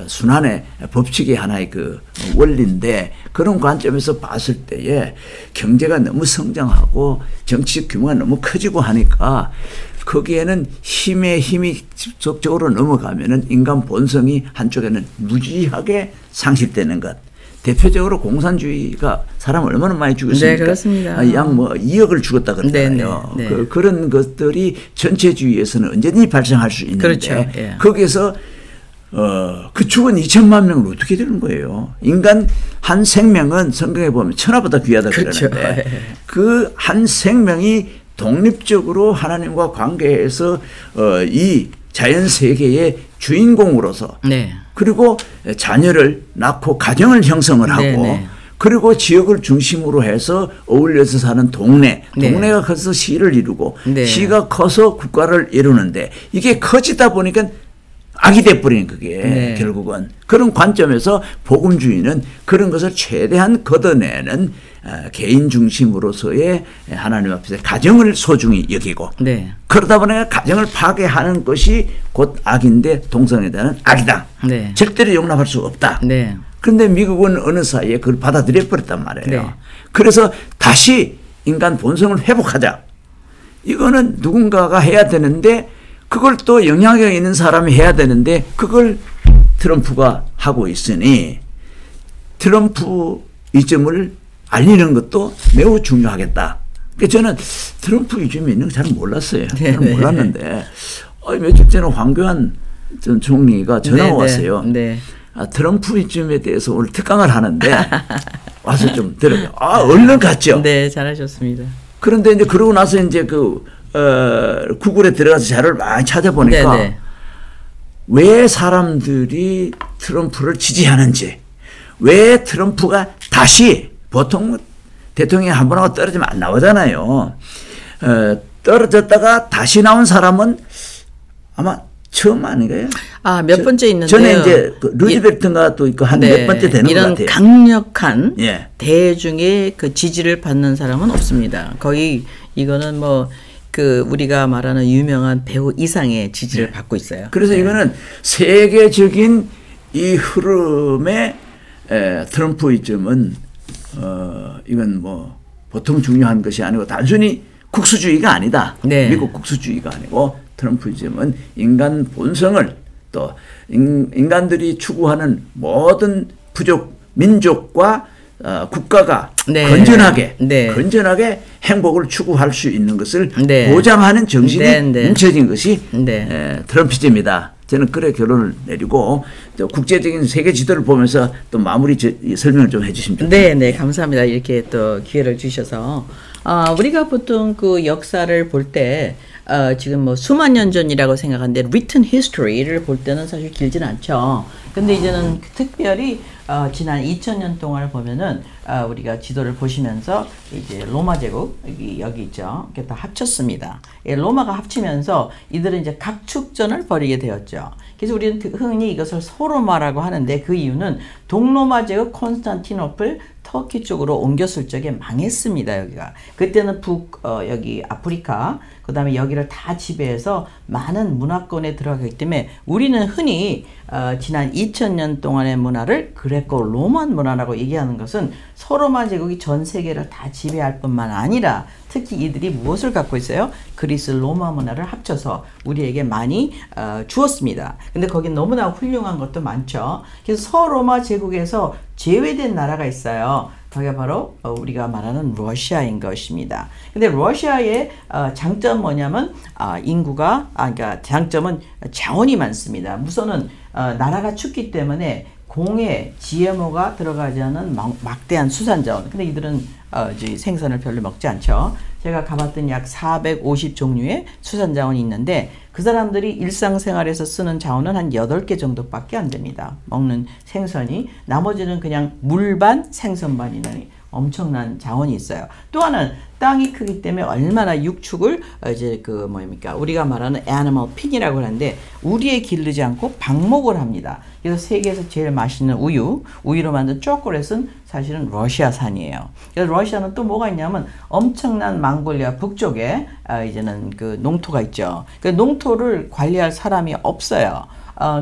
순환의 법칙의 하나의 그 원리인데 그런 관점에서 봤을 때에 경제가 너무 성장하고 정치적 규모가 너무 커지고 하니까 거기에는 힘의 힘이 직접적으로 넘어가면은 인간 본성이 한쪽에는 무지하게 상실되는 것. 대표적으로 공산주의가 사람 얼마나 많이 죽였습니까? 네, 그렇습니다. 약 뭐 2억을 죽었다 그러잖아요. 네, 네. 그런 것들이 전체주의에서는 언제든지 발생할 수 있는데 그렇죠. 예. 거기에서 그 죽은 2천만 명을 어떻게 되는 거예요? 인간 한 생명은 성경에 보면 천하보다 귀하다 그렇죠. 그러는데 그 한 생명이 독립적으로 하나님과 관계해서 이 자연 세계의 주인공으로서 네. 그리고 자녀를 낳고 가정을 형성을 하고 네. 그리고 지역을 중심으로 해서 어울려서 사는 동네, 네. 동네가 커서 시를 이루고 네. 시가 커서 국가를 이루는데 이게 커지다 보니까 악이 돼버리는 그게 네. 결국은 그런 관점에서 복음주의는 그런 것을 최대한 걷어내는 개인 중심으로서의 하나님 앞에서 가정을 소중히 여기고 네. 그러다 보니까 가정을 파괴하는 것이 곧 악인데 동성애에 대한 악이다. 네. 절대로 용납할 수 없다. 네. 그런데 미국은 어느 사이에 그걸 받아들여 버렸단 말이에요. 네. 그래서 다시 인간 본성을 회복하자. 이거는 누군가가 해야 되는데 그걸 또 영향력 있는 사람이 해야 되는데 그걸 트럼프가 하고 있으니 트럼프이즘을 알리는 것도 매우 중요하겠다. 그러니까 저는 트럼프이즘이 있는 거 잘 몰랐어요. 잘 몰랐는데 며칠 전에 황교안 전 총리가 전화가 왔어요. 네. 트럼프이즘에 대해서 오늘 특강을 하는데 와서 좀 들어요. 얼른 갔죠. 네, 잘하셨습니다. 그런데 이제 그러고 나서 이제 구글에 들어가서 자료를 많이 찾아보니까 네네. 왜 사람들이 트럼프를 지지하는지, 왜 트럼프가 다시 보통 대통령이 한 번 하고 떨어지면 안 나오잖아요. 떨어졌다가 다시 나온 사람은 아마 처음 아닌가요? 몇 번째 있는데요. 전에 이제 루즈벨트가 또 있고 한 몇 번째 되는 것 이런 같아요. 강력한 예. 대중의 그 지지를 받는 사람은 없습니다. 거의 이거는 뭐 우리가 말하는 유명한 배우 이상의 지지를 받고 있어요. 그래서 이거는 세계적인 이 흐름에 트럼프이즘은 이건 뭐 보통 중요한 것이 아니고 단순히 국수주의가 아니다. 네. 미국 국수주의가 아니고 트럼프이즘은 인간 본성을 또 인간들이 추구하는 모든 부족 민족과 국가가 네. 건전하게 행복을 추구할 수 있는 것을 보장하는 정신이 뭉쳐진 것이 트럼피즘이다. 저는 그래 결론을 내리고 국제적인 세계 지도를 보면서 또 마무리 설명을 좀 해주시면 좋겠습니다. 네, 감사합니다. 이렇게 또 기회를 주셔서 우리가 보통 그 역사를 볼 때 지금 뭐 수만 년 전이라고 생각하는데 written history를 볼 때는 사실 길진 않죠. 근데 이제는 특별히 지난 2000년 동안을 보면은 우리가 지도를 보시면서 이제 로마 제국 여기 있죠. 이렇게 다 합쳤습니다. 로마가 합치면서 이들은 이제 각축전을 벌이게 되었죠. 그래서 우리는 흔히 이것을 소로마라고 하는데 그 이유는 동로마 제국 콘스탄티노플 터키 쪽으로 옮겼을 적에 망했습니다. 여기가 그때는 여기 아프리카 그다음에 여기를 다 지배해서 많은 문화권에 들어가기 때문에 우리는 흔히 지난 2000년 동안의 문화를 그레코 로만 문화라고 얘기하는 것은 서로마 제국이 전 세계를 다 지배할 뿐만 아니라 특히 이들이 무엇을 갖고 있어요? 그리스 로마 문화를 합쳐서 우리에게 많이 주었습니다. 근데 거긴 너무나 훌륭한 것도 많죠. 그래서 서로마 제국에서 제외된 나라가 있어요. 그게 바로 우리가 말하는 러시아인 것입니다. 근데 러시아의 장점 뭐냐면 인구가 그러니까 장점은 자원이 많습니다. 우선은 나라가 춥기 때문에 공해, GMO가 들어가지 않은 막대한 수산자원. 근데 이들은 생선을 별로 먹지 않죠. 제가 가봤던 약 450종류의 수산자원이 있는데 그 사람들이 일상생활에서 쓰는 자원은 한 8개 정도밖에 안 됩니다. 먹는 생선이. 나머지는 그냥 물반, 생선반이라니 엄청난 자원이 있어요. 또 하나는 땅이 크기 때문에 얼마나 육축을 우리가 말하는 애니멀 핀이라고 하는데 우리에 기르지 않고 방목을 합니다. 그래서 세계에서 제일 맛있는 우유로 만든 초콜릿은 사실은 러시아산이에요. 그래서 러시아는 또 뭐가 있냐면 엄청난 몽골리아 북쪽에 이제는 그 농토가 있죠. 그 농토를 관리할 사람이 없어요.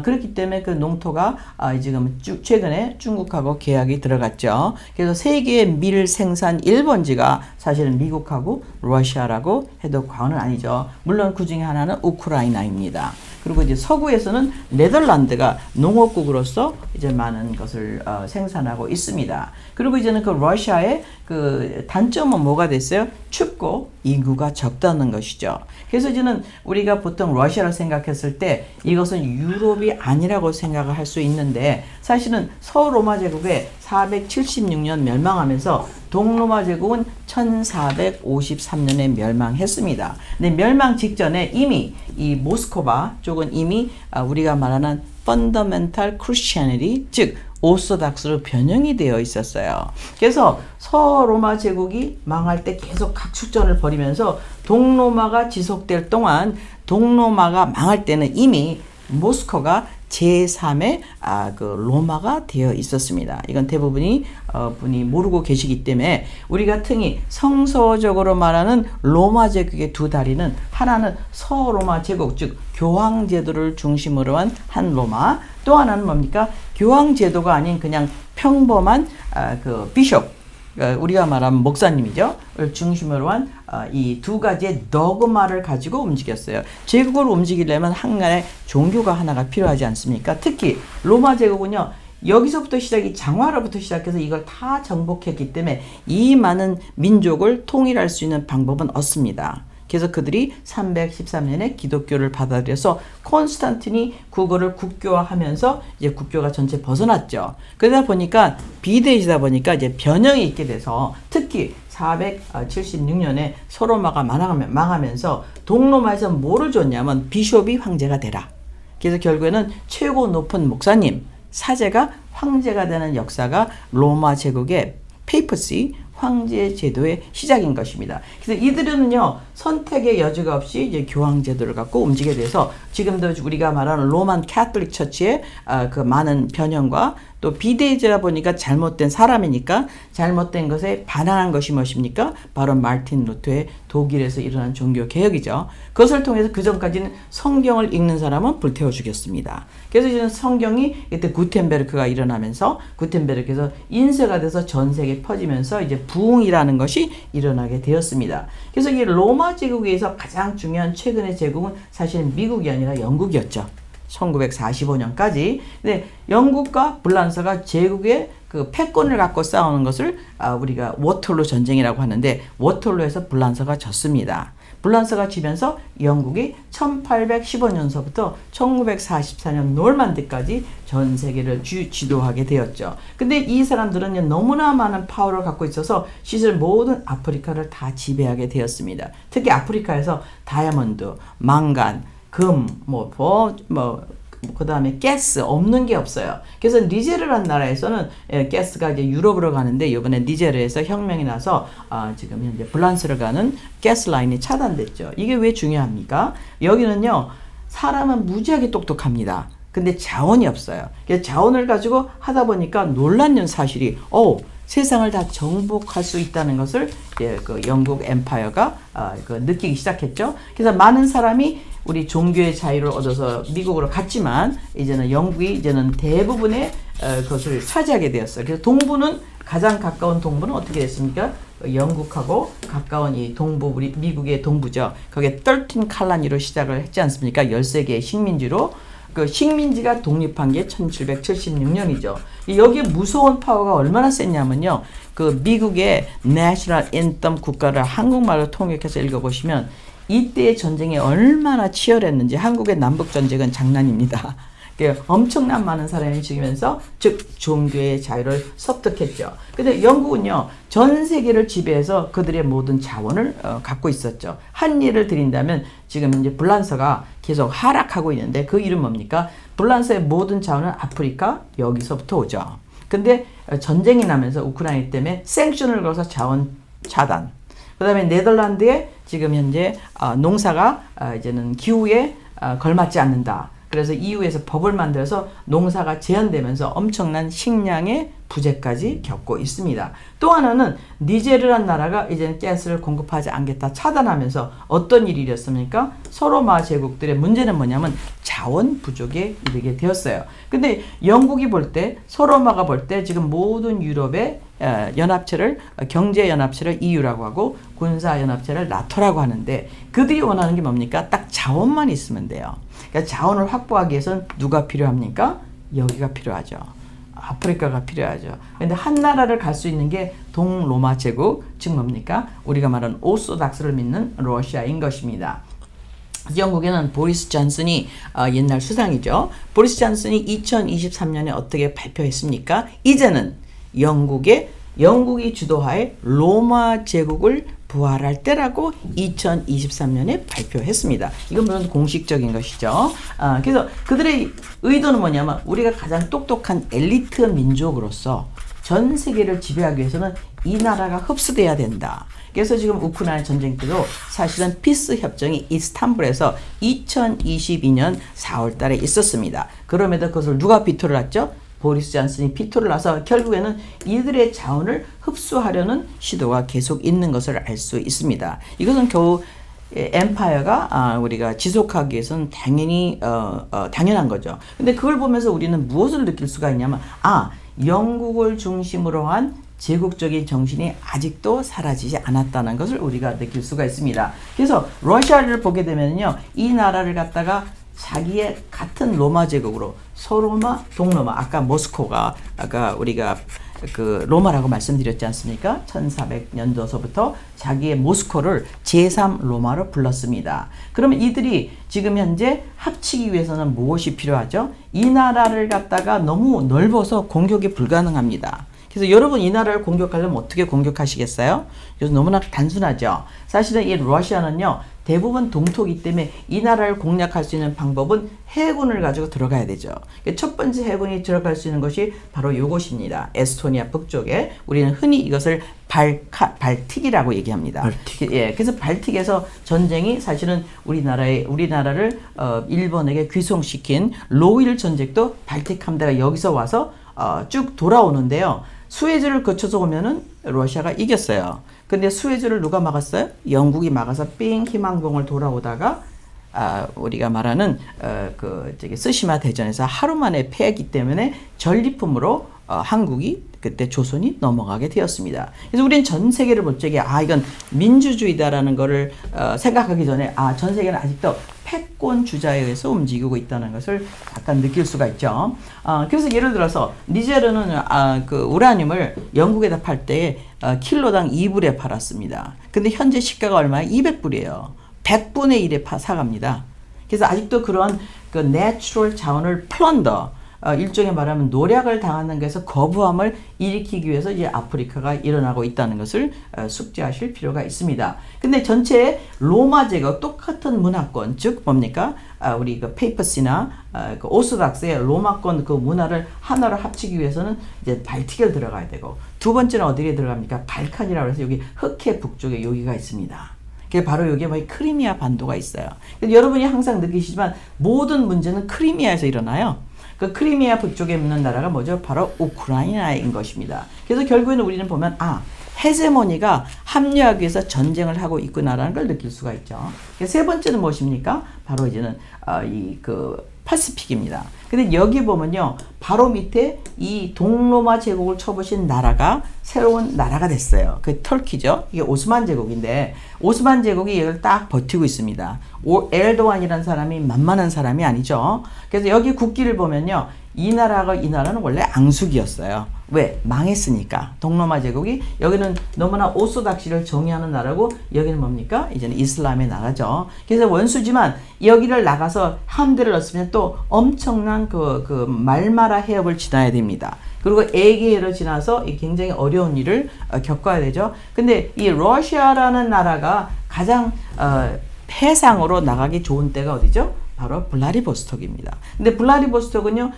그렇기 때문에 그 농토가 지금 최근에 중국하고 계약이 들어갔죠. 그래서 세계의 밀 생산 1번지가 사실은 미국하고 러시아라고 해도 과언은 아니죠. 물론 그 중에 하나는 우크라이나입니다. 그리고 이제 서구에서는 네덜란드가 농업국으로서 이제 많은 것을 생산하고 있습니다. 그리고 이제는 그 러시아의 그 단점은 뭐가 됐어요? 춥고 인구가 적다는 것이죠. 그래서 이제는 우리가 보통 러시아를 생각했을 때 이것은 유럽이 아니라고 생각을 할 수 있는데 사실은 서로마 제국에 476년 멸망하면서 동로마 제국은 1453년에 멸망했습니다. 근데 멸망 직전에 이미 이 모스크바 쪽은 이미 우리가 말하는 펀더멘탈 크리스티애니티 즉 오소닥스로 변형이 되어 있었어요. 그래서 서로마 제국이 망할 때 계속 각축전을 벌이면서 동로마가 지속될 동안 동로마가 망할 때는 이미 모스크바가 제3의 그 로마가 되어 있었습니다. 이건 대부분이 분이 모르고 계시기 때문에 우리가 흔히 성서적으로 말하는 로마 제국의 두 다리는 하나는 서로마 제국 즉 교황 제도를 중심으로 한 로마 또 하나는 뭡니까? 교황 제도가 아닌 그냥 평범한 그 비숍 우리가 말하는 목사님이죠. 를 중심으로 한 이 두 가지의 도그마를 가지고 움직였어요. 제국을 움직이려면 한간의 종교가 하나가 필요하지 않습니까? 특히 로마 제국은요. 여기서부터 시작이 장화로부터 시작해서 이걸 다 정복했기 때문에 이 많은 민족을 통일할 수 있는 방법은 없습니다. 그래서 그들이 313년에 기독교를 받아들여서 콘스탄틴이 그거를 국교화하면서 이제 국교가 전체 벗어났죠. 그러다 보니까 비대해지다 보니까 이제 변형이 있게 돼서 특히 476년에 서로마가 망하면서 동로마에서 뭐를 줬냐면 비숍이 황제가 되라. 그래서 결국에는 최고 높은 목사님, 사제가 황제가 되는 역사가 로마 제국의 페이퍼시 황제 제도의 시작인 것입니다. 그래서 이들은요 선택의 여지가 없이 이제 교황 제도를 갖고 움직이게 돼서 지금도 우리가 말하는 로만 캐톨릭 처치의 그 많은 변형과 또 비대해지다 보니까 잘못된 사람이니까 잘못된 것에 반항한 것이 무엇입니까? 바로 마르틴 루터의 독일에서 일어난 종교 개혁이죠. 그것을 통해서 그 전까지는 성경을 읽는 사람은 불태워 죽였습니다. 그래서 이제 성경이 이때 구텐베르크가 일어나면서 구텐베르크에서 인쇄가 돼서 전 세계에 퍼지면서 이제 부흥이라는 것이 일어나게 되었습니다. 그래서 이 로마 제국에서 가장 중요한 최근의 제국은 사실 미국이 아니라 영국이었죠. 1945년까지. 근데 영국과 불란서가 제국의 그 패권을 갖고 싸우는 것을 우리가 워털루 전쟁이라고 하는데 워털루에서 불란서가 졌습니다. 불란서가 지면서 영국이 1815년서부터 1944년 노르만디까지 전 세계를 지도하게 되었죠. 근데 이 사람들은 너무나 많은 파워를 갖고 있어서 시절 모든 아프리카를 다 지배하게 되었습니다. 특히 아프리카에서 다이아몬드, 망간, 금, 그 다음에 가스 없는 게 없어요. 그래서 니제르라는 나라에서는 가스가 이제 유럽으로 가는데 이번에 니제르에서 혁명이 나서 지금 현재 불란스를 가는 가스 라인이 차단됐죠. 이게 왜 중요합니까? 여기는요, 사람은 무지하게 똑똑합니다. 근데 자원이 없어요. 그래서 자원을 가지고 하다 보니까 놀란 사실이 세상을 다 정복할 수 있다는 것을 그 영국 엠파이어가 느끼기 시작했죠. 그래서 많은 사람이 우리 종교의 자유를 얻어서 미국으로 갔지만 이제는 영국이 이제는 대부분의 것을 차지하게 되었어요. 그래서 동부는 가장 가까운 동부는 어떻게 됐습니까? 영국하고 가까운 이 동부, 우리 미국의 동부죠. 거기에 13 칼라니로 시작을 했지 않습니까? 13개의 식민지로. 그 식민지가 독립한 게 1776년이죠. 여기에 무서운 파워가 얼마나 셌냐면요. 그 미국의 내셔널 앤썸 국가를 한국말로 통역해서 읽어보시면 이때의 전쟁이 얼마나 치열했는지. 한국의 남북전쟁은 장난입니다. 엄청난 많은 사람이 죽이면서 즉 종교의 자유를 섭득했죠. 근데 영국은요, 전 세계를 지배해서 그들의 모든 자원을 갖고 있었죠. 한 예를 드린다면 지금 이제 불란서가 계속 하락하고 있는데 그 이름 뭡니까? 불란서의 모든 자원은 아프리카 여기서부터 오죠. 근데 전쟁이 나면서 우크라이나 때문에 생션을 걸어서 자원 차단. 그 다음에 네덜란드에 지금 현재 농사가 이제는 기후에 걸맞지 않는다. 그래서 EU에서 법을 만들어서 농사가 제한되면서 엄청난 식량의 부재까지 겪고 있습니다. 또 하나는 니제르란 나라가 이제는 가스를 공급하지 않겠다 차단하면서 어떤 일이 일었습니까? 서로마 제국들의 문제는 뭐냐면 자원 부족에 이르게 되었어요. 근데 영국이 볼 때, 서로마가 볼 때 지금 모든 유럽의 연합체를, 경제연합체를 EU라고 하고 군사연합체를 나토라고 하는데 그들이 원하는 게 뭡니까? 딱 자원만 있으면 돼요. 그러니까 자원을 확보하기 위해서는 누가 필요합니까? 여기가 필요하죠. 아프리카가 필요하죠. 그런데 한 나라를 갈 수 있는 게 동로마 제국, 즉 뭡니까? 우리가 말하는 오소닥스를 믿는 러시아인 것입니다. 영국에는 보리스 존슨이 옛날 수상이죠. 보리스 존슨이 2023년에 어떻게 발표했습니까? 이제는 영국이 주도하에 로마 제국을 부활할 때라고 2023년에 발표했습니다. 이건 물론 공식적인 것이죠. 그래서 그들의 의도는 뭐냐면 우리가 가장 똑똑한 엘리트 민족으로서 전 세계를 지배하기 위해서는 이 나라가 흡수돼야 된다. 그래서 지금 우크라이나 전쟁 때도 사실은 피스 협정이 이스탄불에서 2022년 4월 달에 있었습니다. 그럼에도 그것을 누가 비토를 놨죠? 보리스 존슨이 피토를 놔서 결국에는 이들의 자원을 흡수하려는 시도가 계속 있는 것을 알 수 있습니다. 이것은 겨우 엠파이어가 우리가 지속하기 위해서는 당연히 당연한 거죠. 근데 그걸 보면서 우리는 무엇을 느낄 수가 있냐면 영국을 중심으로 한 제국적인 정신이 아직도 사라지지 않았다는 것을 우리가 느낄 수가 있습니다. 그래서 러시아를 보게 되면요, 이 나라를 갖다가 자기의 같은 로마 제국으로 서로마, 동로마, 아까 모스코가 아까 우리가 그 로마라고 말씀드렸지 않습니까? 1400년도서부터 자기의 모스코를 제3 로마로 불렀습니다. 그러면 이들이 지금 현재 합치기 위해서는 무엇이 필요하죠? 이 나라를 갖다가 너무 넓어서 공격이 불가능합니다. 그래서 여러분 이 나라를 공격하려면 어떻게 공격하시겠어요? 그래서 너무나 단순하죠. 사실은 이 러시아는요, 대부분 동토기 때문에 이 나라를 공략할 수 있는 방법은 해군을 가지고 들어가야 되죠. 첫 번째 해군이 들어갈 수 있는 것이 바로 이것입니다. 에스토니아 북쪽에 우리는 흔히 이것을 발틱이라고 얘기합니다. 발틱. 예, 그래서 발틱에서 전쟁이 사실은 우리나라를 일본에게 귀송시킨 로일 전쟁도 발틱 함대가 여기서 와서 쭉 돌아오는데요. 수에즈를 거쳐서 오면은 러시아가 이겼어요. 근데 수에즈를 누가 막았어요? 영국이 막아서 삥 희망봉을 돌아오다가 우리가 말하는 스시마 대전에서 하루 만에 패했기 때문에 전리품으로 한국이 그때 조선이 넘어가게 되었습니다. 그래서 우리는 전 세계를 볼 적에 이건 민주주의다라는 거를 생각하기 전에 전 세계는 아직도 패권 주자에 의해서 움직이고 있다는 것을 약간 느낄 수가 있죠. 그래서 예를 들어서 니제르는 그 우라늄을 영국에다 팔 때 킬로당 2불에 팔았습니다. 근데 현재 시가가 얼마예요? 200불이에요. 100분의 1에 사갑니다. 그래서 아직도 그런 그 내추럴 자원을 플런더, 일종의 말하면 노략을 당하는 것에서 거부함을 일으키기 위해서 이제 아프리카가 일어나고 있다는 것을 숙지하실 필요가 있습니다. 근데 전체 로마 제국 똑같은 문화권, 즉 뭡니까? 우리 그 페이퍼스나 그 오스닥스의 로마권 그 문화를 하나로 합치기 위해서는 이제 발틱을 들어가야 되고, 두 번째는 어디에 들어갑니까? 발칸이라고 해서 여기 흑해 북쪽에 여기가 있습니다. 그게 바로 여기에 뭐 크리미아 반도가 있어요. 여러분이 항상 느끼시지만 모든 문제는 크리미아에서 일어나요. 그 크리미아 북쪽에 있는 나라가 뭐죠? 바로 우크라이나인 것입니다. 그래서 결국에는 우리는 보면 헤제모니가 합리화하기 위해서 전쟁을 하고 있구나라는 걸 느낄 수가 있죠. 세 번째는 무엇입니까? 바로 이제는 이 그 파시픽입니다. 근데 여기 보면요, 바로 밑에 이 동로마 제국을 쳐보신 나라가 새로운 나라가 됐어요. 그 터키죠. 이게 오스만 제국인데, 오스만 제국이 이걸 딱 버티고 있습니다. 에르도안이라는 사람이 만만한 사람이 아니죠. 그래서 여기 국기를 보면요, 이 나라는 원래 앙숙이었어요. 왜? 망했으니까. 동로마 제국이, 여기는 너무나 오소닥시를 정의하는 나라고, 여기는 뭡니까? 이제는 이슬람의 나라죠. 그래서 원수지만 여기를 나가서 함대를 얻으면 또 엄청난 그 말마라 해협을 지나야 됩니다. 그리고 에게해를 지나서 굉장히 어려운 일을 겪어야 되죠. 근데 이 러시아라는 나라가 가장 해상으로 나가기 좋은 때가 어디죠? 바로 블라디보스톡입니다. 근데 블라디보스톡은요,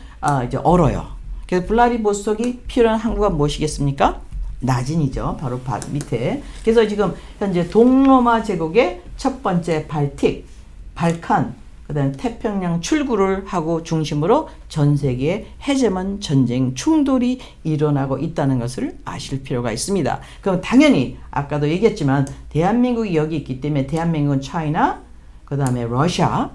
이제 얼어요. 그래서 블라디보스톡이 필요한 항구가 무엇이겠습니까? 나진이죠. 바로 밑에. 그래서 지금 현재 동로마 제국의 첫 번째 발틱, 발칸, 그 다음에 태평양 출구를 하고 중심으로 전 세계에 헤제몬 전쟁 충돌이 일어나고 있다는 것을 아실 필요가 있습니다. 그럼 당연히 아까도 얘기했지만 대한민국이 여기 있기 때문에 대한민국은 차이나, 그 다음에 러시아,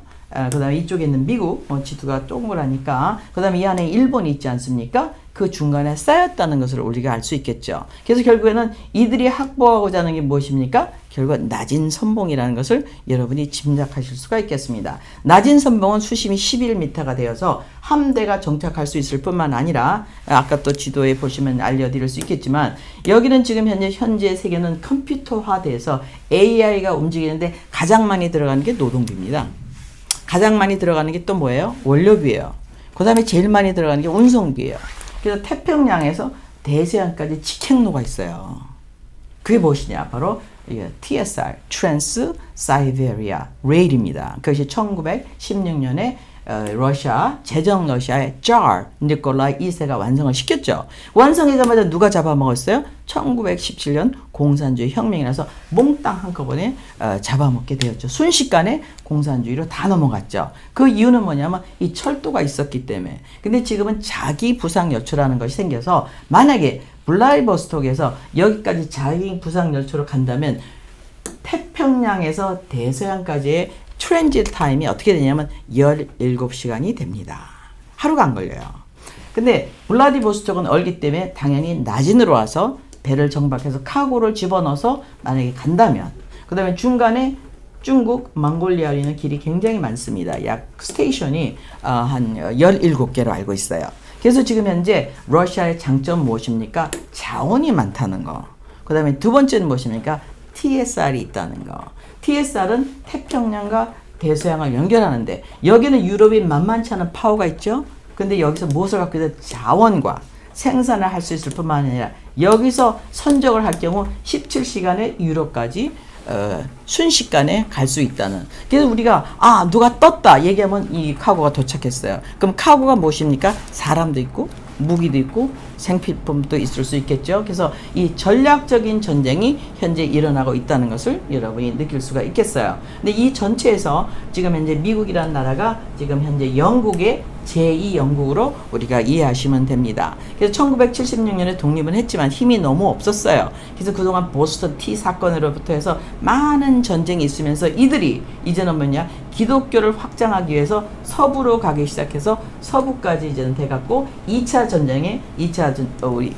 그 다음에 이쪽에 있는 미국, 지도가 동그라니까, 그 다음에 이 안에 일본이 있지 않습니까? 그 중간에 쌓였다는 것을 우리가 알 수 있겠죠. 그래서 결국에는 이들이 확보하고자 하는 게 무엇입니까? 결국 낮은 선봉이라는 것을 여러분이 짐작하실 수가 있겠습니다. 낮은 선봉은 수심이 11m가 되어서 함대가 정착할 수 있을 뿐만 아니라, 아까 또 지도에 보시면 알려드릴 수 있겠지만, 여기는 지금 현재 세계는 컴퓨터화돼서 AI가 움직이는데 가장 많이 들어가는 게 노동비입니다. 가장 많이 들어가는 게 또 뭐예요? 원료비예요. 그 다음에 제일 많이 들어가는 게 운송비예요. 그래서 태평양에서 대서양까지 직행로가 있어요. 그게 무엇이냐? 바로 TSR, Trans-Siberia Rail입니다. 그것이 1916년에 러시아, 제정 러시아의 잘 니콜라이 2세가 완성을 시켰죠. 완성하자마자 누가 잡아먹었어요? 1917년 공산주의 혁명이 나서 몽땅 한꺼번에 잡아먹게 되었죠. 순식간에 공산주의로 다 넘어갔죠. 그 이유는 뭐냐면 이 철도가 있었기 때문에. 근데 지금은 자기 부상 열차라는 것이 생겨서, 만약에 블라디보스톡에서 여기까지 자기 부상 열차로 간다면 태평양에서 대서양까지의 트랜짓 타임이 어떻게 되냐면 17시간이 됩니다. 하루가 안 걸려요. 근데 블라디보스톡은 얼기 때문에 당연히 나진으로 와서 배를 정박해서 카고를 집어넣어서 만약에 간다면, 그 다음에 중간에 중국, 몽골리아에 있는 길이 굉장히 많습니다. 약 스테이션이 한 17개로 알고 있어요. 그래서 지금 현재 러시아의 장점 무엇입니까? 자원이 많다는 거. 그 다음에 두 번째는 무엇입니까? TSR이 있다는 거. TSR은 태평양과 대서양을 연결하는데, 여기는 유럽이 만만치 않은 파워가 있죠. 근데 여기서 무엇을 갖고 있는 자원과 생산을 할 수 있을 뿐만 아니라, 여기서 선적을 할 경우 17시간에 유럽까지 순식간에 갈 수 있다는. 그래서 우리가 누가 떴다 얘기하면 이 카고가 도착했어요. 그럼 카고가 무엇입니까? 사람도 있고 무기도 있고 생필품도 있을 수 있겠죠. 그래서 이 전략적인 전쟁이 현재 일어나고 있다는 것을 여러분이 느낄 수가 있겠어요. 근데 이 전체에서 지금 현재 미국이라는 나라가 지금 현재 영국의 제2 영국으로 우리가 이해하시면 됩니다. 그래서 1976년에 독립은 했지만 힘이 너무 없었어요. 그래서 그동안 보스턴 티 사건으로부터 해서 많은 전쟁이 있으면서 이들이 이제는 뭐냐, 기독교를 확장하기 위해서 서부로 가기 시작해서 서부까지 이제는 돼갖고 2차 전쟁에 우리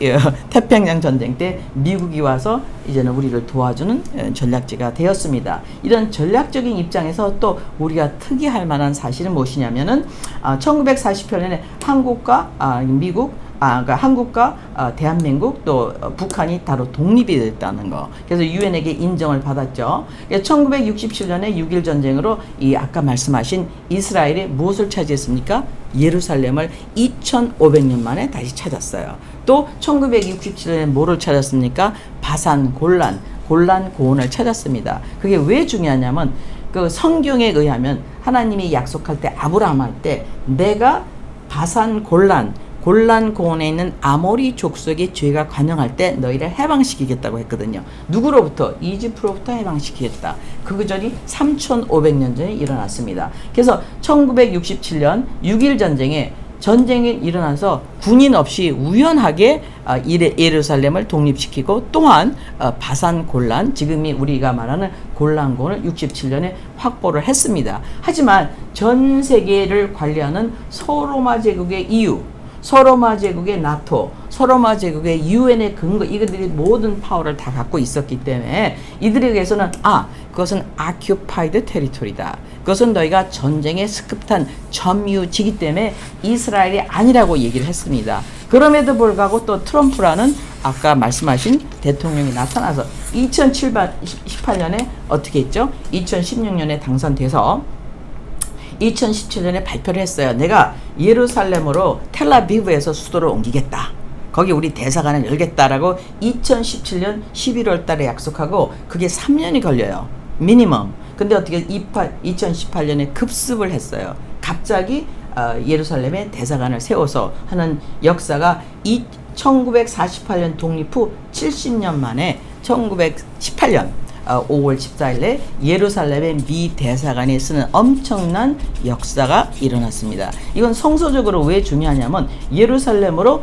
태평양 전쟁 때 미국이 와서 이제는 우리를 도와주는 전략지가 되었습니다. 이런 전략적인 입장에서 또 우리가 특이할 만한 사실은 무엇이냐면은 1948년에 한국과 미국, 그러니까 한국과 대한민국 또 북한이 따로 독립이 됐다는 거. 그래서 유엔에게 인정을 받았죠. 1967년에 6.1 전쟁으로 이 아까 말씀하신 이스라엘이 무엇을 차지했습니까? 예루살렘을 2500년 만에 다시 찾았어요. 또 1967년에 뭐를 찾았습니까? 바산 골란 고원을 찾았습니다. 그게 왜 중요하냐면 그 성경에 의하면 하나님이 약속할 때 아브라함 할 때 내가 바산 골란 고원에 있는 아모리 족속의 죄가 관영할 때 너희를 해방시키겠다고 했거든요. 누구로부터? 이집트로부터 해방시키겠다. 그 전이 3500년 전에 일어났습니다. 그래서 1967년 6.1 전쟁이 일어나서 군인 없이 우연하게 예루살렘을 독립시키고 또한 바산 골란, 지금이 우리가 말하는 골란고원을 67년에 확보를 했습니다. 하지만 전 세계를 관리하는 서로마 제국의 EU, 서로마 제국의 나토, 서로마 제국의 유엔의 근거, 이것들이 모든 파워를 다 갖고 있었기 때문에 이들에게서는 그것은 occupied territory다. 그것은 너희가 전쟁에 스급탄 점유지기 때문에 이스라엘이 아니라고 얘기를 했습니다. 그럼에도 불구하고 또 트럼프라는 아까 말씀하신 대통령이 나타나서 2018년에 어떻게 했죠? 2016년에 당선돼서 2017년에 발표를 했어요. 내가 예루살렘으로 텔아비브에서 수도를 옮기겠다. 거기 우리 대사관을 열겠다라고 2017년 11월 달에 약속하고 그게 3년이 걸려요. 미니멈. 근데 어떻게 2018년에 급습을 했어요. 갑자기 예루살렘에 대사관을 세워서 하는 역사가 1948년 독립 후 70년 만에 1918년 5월 14일에 예루살렘의 미 대사관이 쓰는 엄청난 역사가 일어났습니다. 이건 성서적으로 왜 중요하냐면 예루살렘으로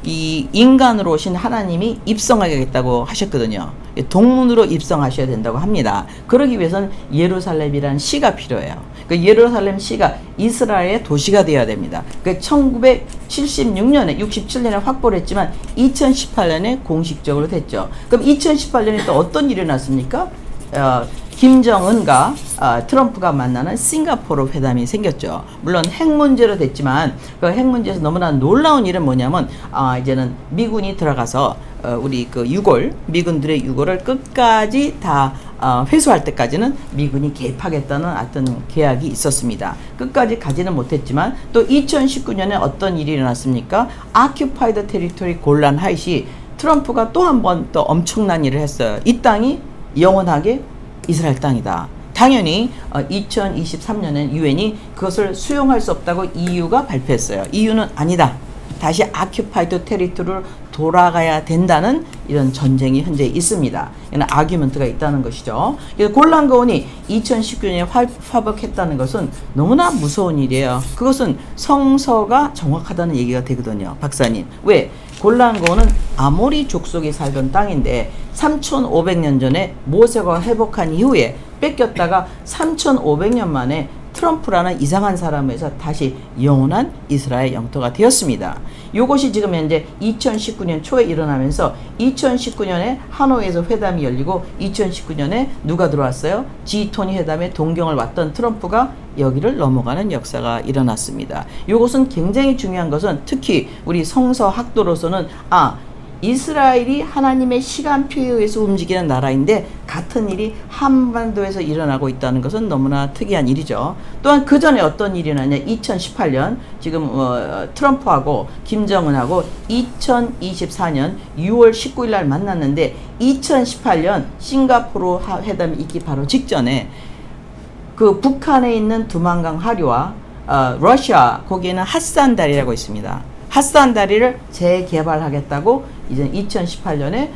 이 인간으로 오신 하나님이 입성하겠다고 하셨거든요. 동문으로 입성하셔야 된다고 합니다. 그러기 위해서는 예루살렘이라는 시가 필요해요. 그 예루살렘 시가 이스라엘의 도시가 되어야 됩니다. 그 1976년에 67년에 확보를 했지만 2018년에 공식적으로 됐죠. 그럼 2018년에 또 어떤 일이 났습니까? 김정은과 트럼프가 만나는 싱가포르 회담이 생겼죠. 물론 핵 문제로 됐지만 그 핵 문제에서 너무나 놀라운 일은 뭐냐면 이제는 미군이 들어가서 우리 그 미군들의 유골을 끝까지 다 회수할 때까지는 미군이 개입하겠다는 어떤 계약이 있었습니다. 끝까지 가지는 못했지만 또 2019년에 어떤 일이 일어났습니까? Occupied Territory 곤란 하이시 트럼프가 또 한 번 또 엄청난 일을 했어요. 이 땅이 영원하게 이스라엘 땅이다. 당연히 2023년엔 유엔이 그것을 수용할 수 없다고 EU가 발표했어요. EU는 아니다. 다시 occupied territory로 돌아가야 된다는 이런 전쟁이 현재 있습니다. 이런 아규먼트가 있다는 것이죠. 골란 고원이 2019년에 화복했다는 것은 너무나 무서운 일이에요. 그것은 성서가 정확하다는 얘기가 되거든요. 박사님. 왜? 골란 고원은 아모리 족속이 살던 땅인데 3500년 전에 모세가 회복한 이후에 뺏겼다가 3500년 만에 트럼프라는 이상한 사람에서 다시 영원한 이스라엘 영토가 되었습니다. 이것이 지금 현재 2019년 초에 일어나면서 2019년에 하노이에서 회담이 열리고 2019년에 누가 들어왔어요? G20 회담에 동경을 왔던 트럼프가 여기를 넘어가는 역사가 일어났습니다. 이것은 굉장히 중요한 것은 특히 우리 성서 학도로서는 이스라엘이 하나님의 시간표에 의해서 움직이는 나라인데 같은 일이 한반도에서 일어나고 있다는 것은 너무나 특이한 일이죠. 또한 그 전에 어떤 일이 일어나냐. 2018년 지금 트럼프하고 김정은하고 2024년 6월 19일 날 만났는데 2018년 싱가포르 회담이 있기 바로 직전에 그 북한에 있는 두만강 하류와 러시아 거기에는 핫산다리라고 있습니다. 핫산다리를 재개발하겠다고 이제 2018년에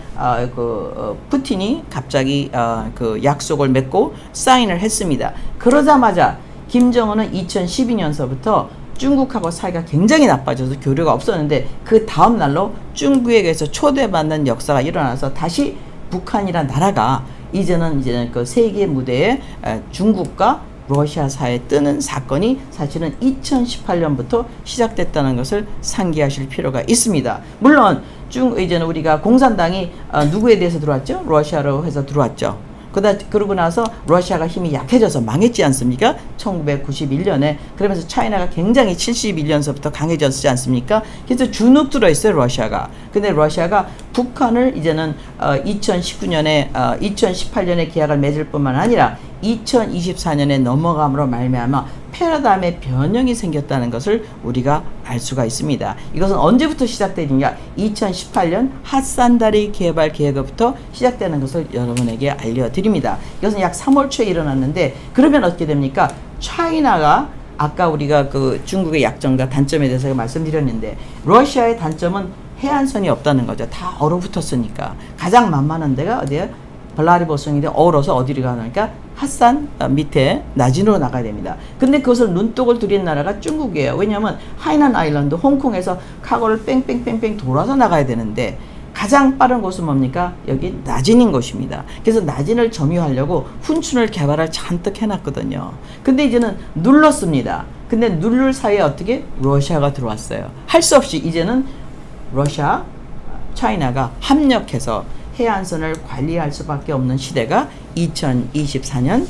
푸틴이 갑자기 그 약속을 맺고 사인을 했습니다. 그러자마자 김정은은 2012년서부터 중국하고 사이가 굉장히 나빠져서 교류가 없었는데 그 다음 날로 중국에게서 초대받는 역사가 일어나서 다시 북한이란 나라가 이제는 그 세계 무대에 중국과 러시아 사이에 뜨는 사건이 사실은 2018년부터 시작됐다는 것을 상기하실 필요가 있습니다. 물론 이제는 우리가 공산당이 누구에 대해서 들어왔죠? 러시아로 해서 들어왔죠. 그러고 나서 러시아가 힘이 약해져서 망했지 않습니까? 1991년에. 그러면서 차이나가 굉장히 71년서부터 강해졌지 않습니까? 그래서 주눅 들어있어요, 러시아가. 근데 러시아가 북한을 이제는 2019년에 2018년에 계약을 맺을 뿐만 아니라 2024년에 넘어감으로 말미암아 패러다임의 변형이 생겼다는 것을 우리가 알 수가 있습니다. 이것은 언제부터 시작되느냐? 2018년 핫산다리 개발 계획부터 시작되는 것을 여러분에게 알려드립니다. 이것은 약 3월 초에 일어났는데, 그러면 어떻게 됩니까? 차이나가 아까 우리가 그 중국의 약점과 단점에 대해서 말씀드렸는데, 러시아의 단점은 해안선이 없다는 거죠. 다 얼어붙었으니까. 가장 만만한 데가 어디예요? 블라디보스톡인데 얼어서 어디를 가니까 핫산 밑에 나진으로 나가야 됩니다. 근데 그것을 눈독을 들인 나라가 중국이에요. 왜냐하면 하이난 아일랜드, 홍콩에서 카고를 뺑뺑뺑뺑 돌아서 나가야 되는데 가장 빠른 곳은 뭡니까? 여기 나진인 곳입니다. 그래서 나진을 점유하려고 훈춘을 개발을 잔뜩 해놨거든요. 근데 이제는 눌렀습니다. 근데 누를 사이에 어떻게? 러시아가 들어왔어요. 할 수 없이 이제는 러시아, 차이나가 합력해서 해안선을 관리할 수밖에 없는 시대가 2024년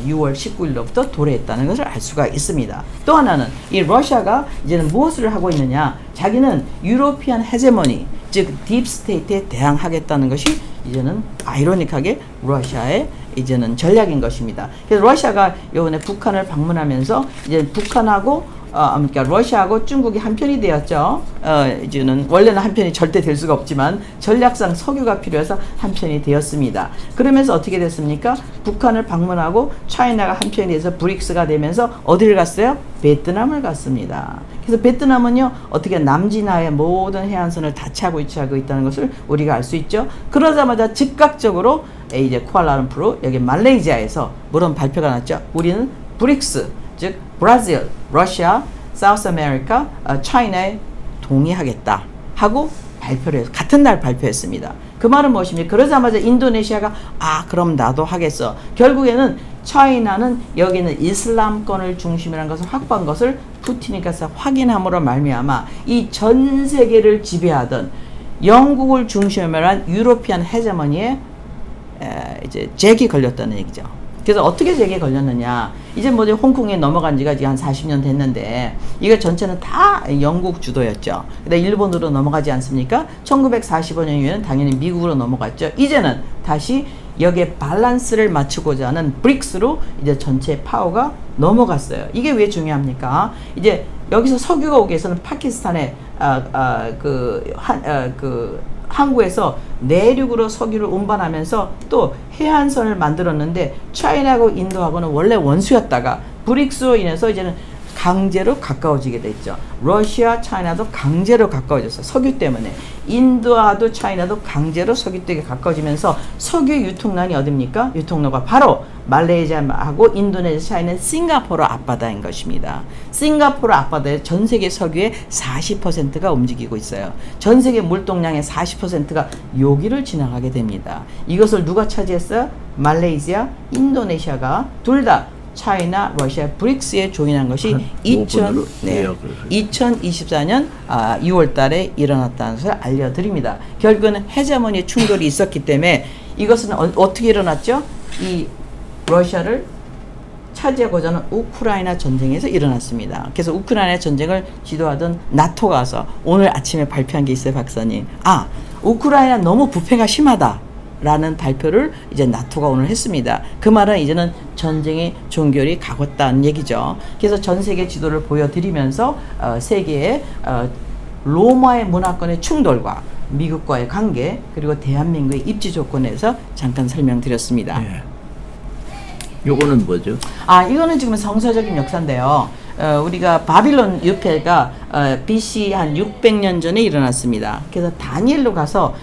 6월 19일로부터 도래했다는 것을 알 수가 있습니다. 또 하나는 이 러시아가 이제는 무엇을 하고 있느냐? 자기는 유로피안 헤제모니, 즉 딥스테이트에 대항하겠다는 것이 이제는 아이러닉하게 러시아의 이제는 전략인 것입니다. 그래서 러시아가 이번에 북한을 방문하면서 이제 북한하고 그러니까 러시아하고 중국이 한편이 되었죠. 이제는 원래는 한편이 절대 될 수가 없지만 전략상 석유가 필요해서 한편이 되었습니다. 그러면서 어떻게 됐습니까? 북한을 방문하고 차이나가 한편이 돼서 브릭스가 되면서 어디를 갔어요? 베트남을 갔습니다. 그래서 베트남은요, 어떻게 남진하의 모든 해안선을 다 차고 위치하고 있다는 것을 우리가 알 수 있죠. 그러자마자 즉각적으로 이제 쿠알라룸푸르, 여기 말레이시아에서 물론 발표가 났죠. 우리는 브릭스, 즉 브라질, 러시아, 사우스 아메리카, 차이나에 동의하겠다 하고 발표를 해서 같은 날 발표했습니다. 그 말은 무엇입니까? 그러자마자 인도네시아가 그럼 나도 하겠어. 결국에는 차이나는 여기는 이슬람권을 중심이라는 것을 확보한 것을 푸틴이 가서 확인함으로 말미암아 이 전 세계를 지배하던 영국을 중심으로 한 유로피안 헤제머니에 이제 잭이 걸렸다는 얘기죠. 그래서 어떻게 잭이 걸렸느냐? 이제 뭐 홍콩에 넘어간 지가 지금 한 40년 됐는데 이거 전체는 다 영국 주도였죠. 근데 일본으로 넘어가지 않습니까? 1945년 이후에는 당연히 미국으로 넘어갔죠. 이제는 다시 여기에 밸런스를 맞추고자 하는 브릭스로 이제 전체 파워가 넘어갔어요. 이게 왜 중요합니까? 이제 여기서 석유가 오기 위해서는 파키스탄에 항구에서 내륙으로 석유를 운반하면서 또 해안선을 만들었는데 차이나하고 인도하고는 원래 원수였다가 브릭스로 인해서 이제는 강제로 가까워지게 됐죠. 러시아, 차이나도 강제로 가까워졌어요. 석유 때문에. 인도하고 차이나도 강제로 석유 때문에 가까워지면서 석유 유통난이 어딥니까? 유통로가 바로 말레이시아하고 인도네시아, 차이나, 싱가포르 앞바다인 것입니다. 싱가포르 앞바다에 전 세계 석유의 40%가 움직이고 있어요. 전 세계 물동량의 40%가 여기를 지나가게 됩니다. 이것을 누가 차지했어요? 말레이시아, 인도네시아가 둘 다 차이나, 러시아, 브릭스에 조인한 것이 2024년 6월 달에 일어났다는 것을 알려드립니다. 결국은 헤제모니 충돌이 있었기 때문에 이것은 어떻게 일어났죠? 이 러시아를 차지하고자 하는 우크라이나 전쟁에서 일어났습니다. 그래서 우크라이나 전쟁을 지도하던 나토가 와서 오늘 아침에 발표한 게 있어요, 박사님. 우크라이나 너무 부패가 심하다. 라는 발표를 이제 나토가 오늘 했습니다. 그 말은 이제는 전쟁의 종결이 가겠다는 얘기죠. 그래서 전 세계 지도를 보여드리면서 세계의 로마의 문화권의 충돌과 미국과의 관계 그리고 대한민국의 입지 조건에 대해서 잠깐 설명드렸습니다. 예. 요거는 뭐죠? 이거는 지금 성서적인 역사인데요. 우리가 바빌론 유폐가 BC 한 600년 전에 일어났습니다. 그래서 다니엘로 가서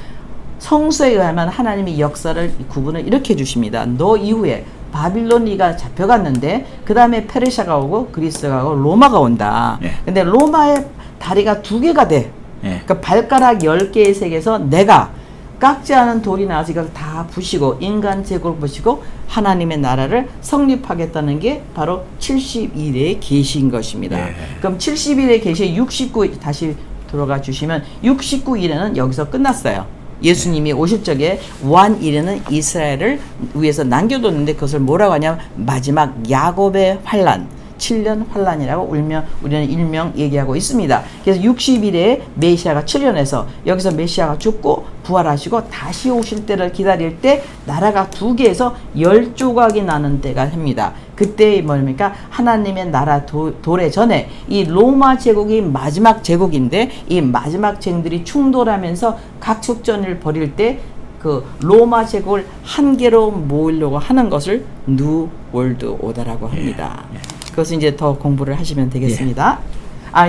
성서에 의하면 하나님이 역사를 구분을 이렇게 해주십니다. 너 이후에 바빌론이가 잡혀갔는데 그 다음에 페르시아가 오고 그리스가 오고 로마가 온다. 근데 로마의 다리가 2개가 돼. 그러니까 발가락 10개의 세계에서 내가 깎지 않은 돌이 나와서 이걸 다 부시고 인간 제국을 부시고 하나님의 나라를 성립하겠다는 게 바로 70일의 계시인 것입니다. 그럼 70일의 계시의 69일 다시 들어가 주시면 69일에는 여기서 끝났어요. 예수님이 오실 적에 왕 이르는 이스라엘을 위해서 남겨뒀는데 그것을 뭐라고 하냐면 마지막 야곱의 환란 7년 환란이라고 우리는 일명 얘기하고 있습니다. 그래서 60일에 메시아가 7년에서 여기서 메시아가 죽고 부활하시고 다시 오실 때를 기다릴 때 나라가 2개에서 10조각이 나는 때가 됩니다. 그때 뭡니까? 하나님의 나라 도래 전에 이 로마 제국이 마지막 제국인데 이 마지막 제국들이 충돌하면서 각축전을 벌일 때 그 로마 제국을 한 개로 모으려고 하는 것을 뉴 월드 오더라고 합니다. 그것은 이제 더 공부를 하시면 되겠습니다.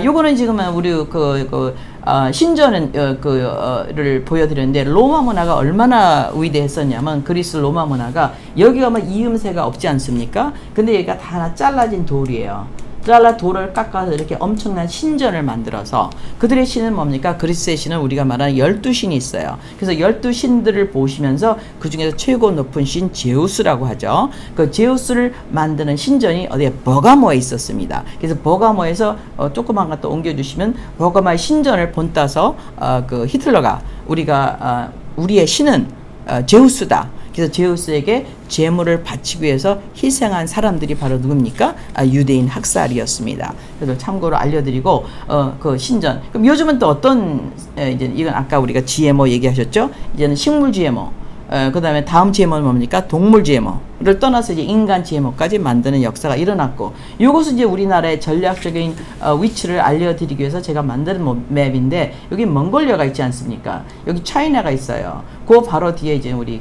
요거는 지금은 우리 신전은 를 보여드렸는데 로마 문화가 얼마나 위대했었냐면 그리스 로마 문화가 여기 가면 이음새가 없지 않습니까? 근데 여기가 다 하나 잘라진 돌이에요. 잘라 돌을 깎아서 이렇게 엄청난 신전을 만들어서 그들의 신은 뭡니까? 그리스의 신은 우리가 말하는 12신이 있어요. 그래서 12신들을 보시면서 그 중에서 최고 높은 신 제우스라고 하죠. 그 제우스를 만드는 신전이 어디에 버가모에 있었습니다. 그래서 버가모에서 조그만 거 또 옮겨주시면 버가모의 신전을 본따서 그 히틀러가 우리의 신은 제우스다. 그래서 제우스에게 제물을 바치기 위해서 희생한 사람들이 바로 누굽니까? 유대인 학살이었습니다. 그래서 참고로 알려드리고 그 신전. 그럼 요즘은 또 어떤 이제 이건 아까 우리가 GMO 얘기하셨죠? 이제는 식물 GMO. 그 다음에 다음 GMO는 뭡니까? 동물 GMO를 떠나서 이제 인간 GMO까지 만드는 역사가 일어났고, 이것은 이제 우리나라의 전략적인 위치를 알려드리기 위해서 제가 만든 맵인데, 여기 몽골리아가 있지 않습니까? 여기 차이나가 있어요. 그 바로 뒤에 이제 우리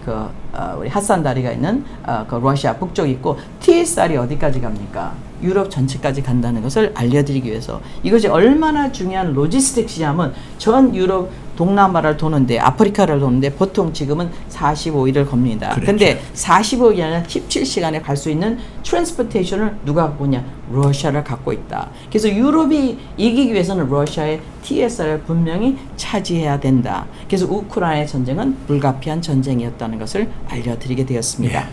우리 핫산 다리가 있는 그 러시아 북쪽이 있고, TSR이 어디까지 갑니까? 유럽 전체까지 간다는 것을 알려드리기 위해서. 이것이 얼마나 중요한 로지스틱이냐면 전 유럽 동남아를 도는데, 아프리카를 도는데 보통 지금은 45일을 겁니다. 그렇죠. 근데 45일이 아니라 17시간에 갈 수 있는 트랜스포테이션을 누가 갖고 있냐? 러시아를 갖고 있다. 그래서 유럽이 이기기 위해서는 러시아의 TSR을 분명히 차지해야 된다. 그래서 우크라이나 전쟁은 불가피한 전쟁이었다는 것을 알려드리게 되었습니다.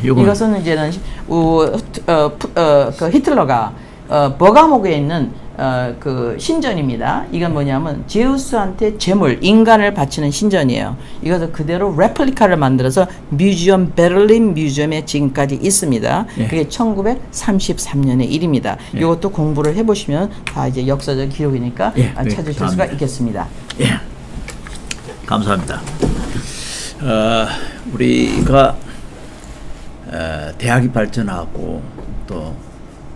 이것은 이제는 그 히틀러가 버가모그에 있는 그 신전입니다. 이건 뭐냐면 제우스한테 제물, 인간을 바치는 신전이에요. 이것을 그대로 레플리카를 만들어서 뮤지엄, 베를린 뮤지엄에 지금까지 있습니다. 그게 1933년의 일입니다. 이것도 공부를 해보시면 다 이제 역사적 기록이니까 찾으실 수가 있겠습니다. 감사합니다. 우리가 대학이 발전하고 또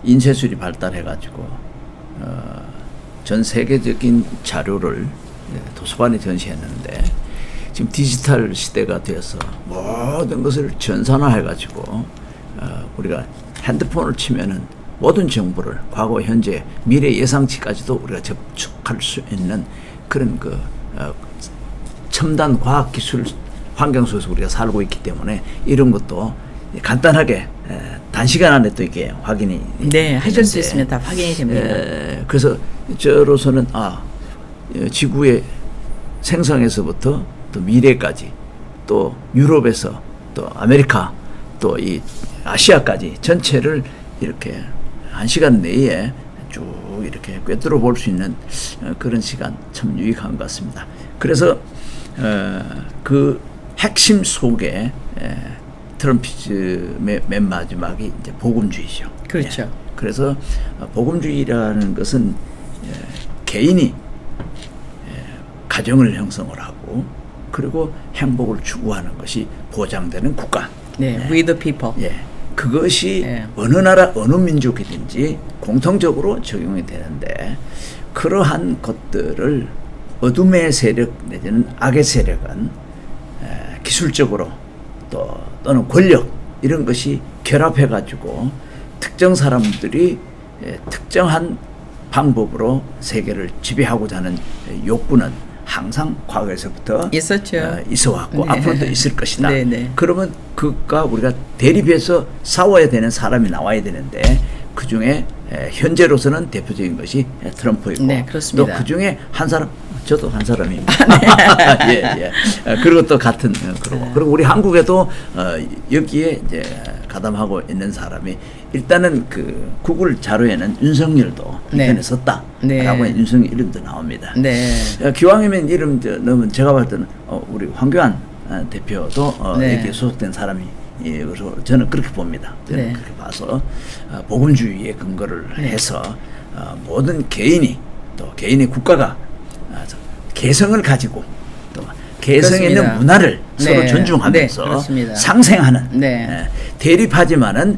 인쇄술이 발달해가지고 전 세계적인 자료를 도서관에 전시했는데, 지금 디지털 시대가 되어서 모든 것을 전산화해가지고 우리가 핸드폰을 치면은 모든 정보를 과거, 현재, 미래 예상치까지도 우리가 접촉할 수 있는 그런 첨단 과학 기술 환경 속에서 우리가 살고 있기 때문에 이런 것도 간단하게 단시간 안에 또 이게 확인이 하실 수 있으면 다 확인이 됩니다. 그래서 저로서는 지구의 생성에서부터 또 미래까지, 또 유럽에서 또 아메리카, 또 이 아시아까지 전체를 이렇게 1시간 내에 쭉 이렇게 꿰뚫어 볼 수 있는 그런 시간 참 유익한 것 같습니다. 그래서 그 핵심 속에 트럼피즘의 맨 마지막이 이제 복음주의죠. 그렇죠. 그래서 복음주의라는 것은 개인이 가정을 형성을 하고 그리고 행복을 추구하는 것이 보장되는 국가. We the people. 그것이 어느 나라 어느 민족이든지 공통적으로 적용이 되는데, 그러한 것들을 어둠의 세력 내지는 악의 세력은 기술적으로 또는 권력 이런 것이 결합해 가지고 특정 사람들이 특정한 방법으로 세계를 지배하고자 하는 욕구는 항상 과거에서부터 있어 왔고 앞으로도 있을 것이다. 그러면 그것과 우리가 대립해서 싸워야 되는 사람이 나와야 되는데, 그 중에 현재로서는 대표적인 것이 트럼프이고, 또 그 중에 한 사람, 저도 한 사람입니다. 그리고 또 같은 그러고 그리고 우리 한국에도 여기에 이제 가담하고 있는 사람이, 일단은 그 구글 자료에는 윤석열도 편에 섰다라고 하는 윤석열 이름도 나옵니다. 기왕이면 이름 넣으면 제가 봤을 때는 우리 황교안 대표도 여기에 소속된 사람이 그래서 저는 그렇게 봅니다. 저는 그렇게 봐서 복음주의에 근거를 해서 모든 개인이 또 개인의 국가가 개성을 가지고 또 개성에 있는 문화를 서로 존중하면서 상생하는 대립하지만은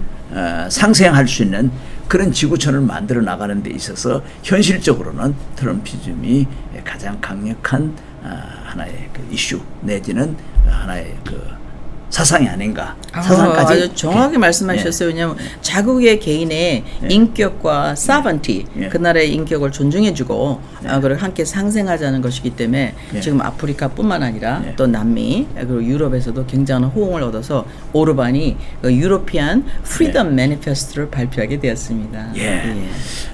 상생할 수 있는 그런 지구촌을 만들어 나가는 데 있어서 현실적으로는 트럼피즘이 가장 강력한 하나의 그 이슈 내지는 하나의 그 사상이 아닌가. 사상까지 아주 정확히 말씀하셨어요. 왜냐하면 자국의 개인의 인격과 사번티, 그 나라의 인격을 존중해주고 그리고 함께 상생하자는 것이기 때문에 지금 아프리카뿐만 아니라 또 남미 그리고 유럽에서도 굉장한 호응을 얻어서 오르반이 그 유로피안 프리덤 매니페스토를 발표하게 되었습니다.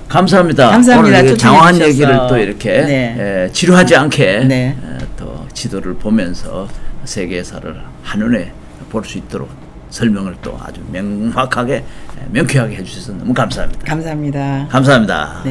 감사합니다. 감사합니다. 오늘 장황한 얘기를 또 이렇게 지루하지 않게 또 지도를 보면서 세계사를 한눈에 볼 수 있도록 설명을 또 아주 명확하게 명쾌하게 해주셔서 너무 감사합니다. 감사합니다. 감사합니다.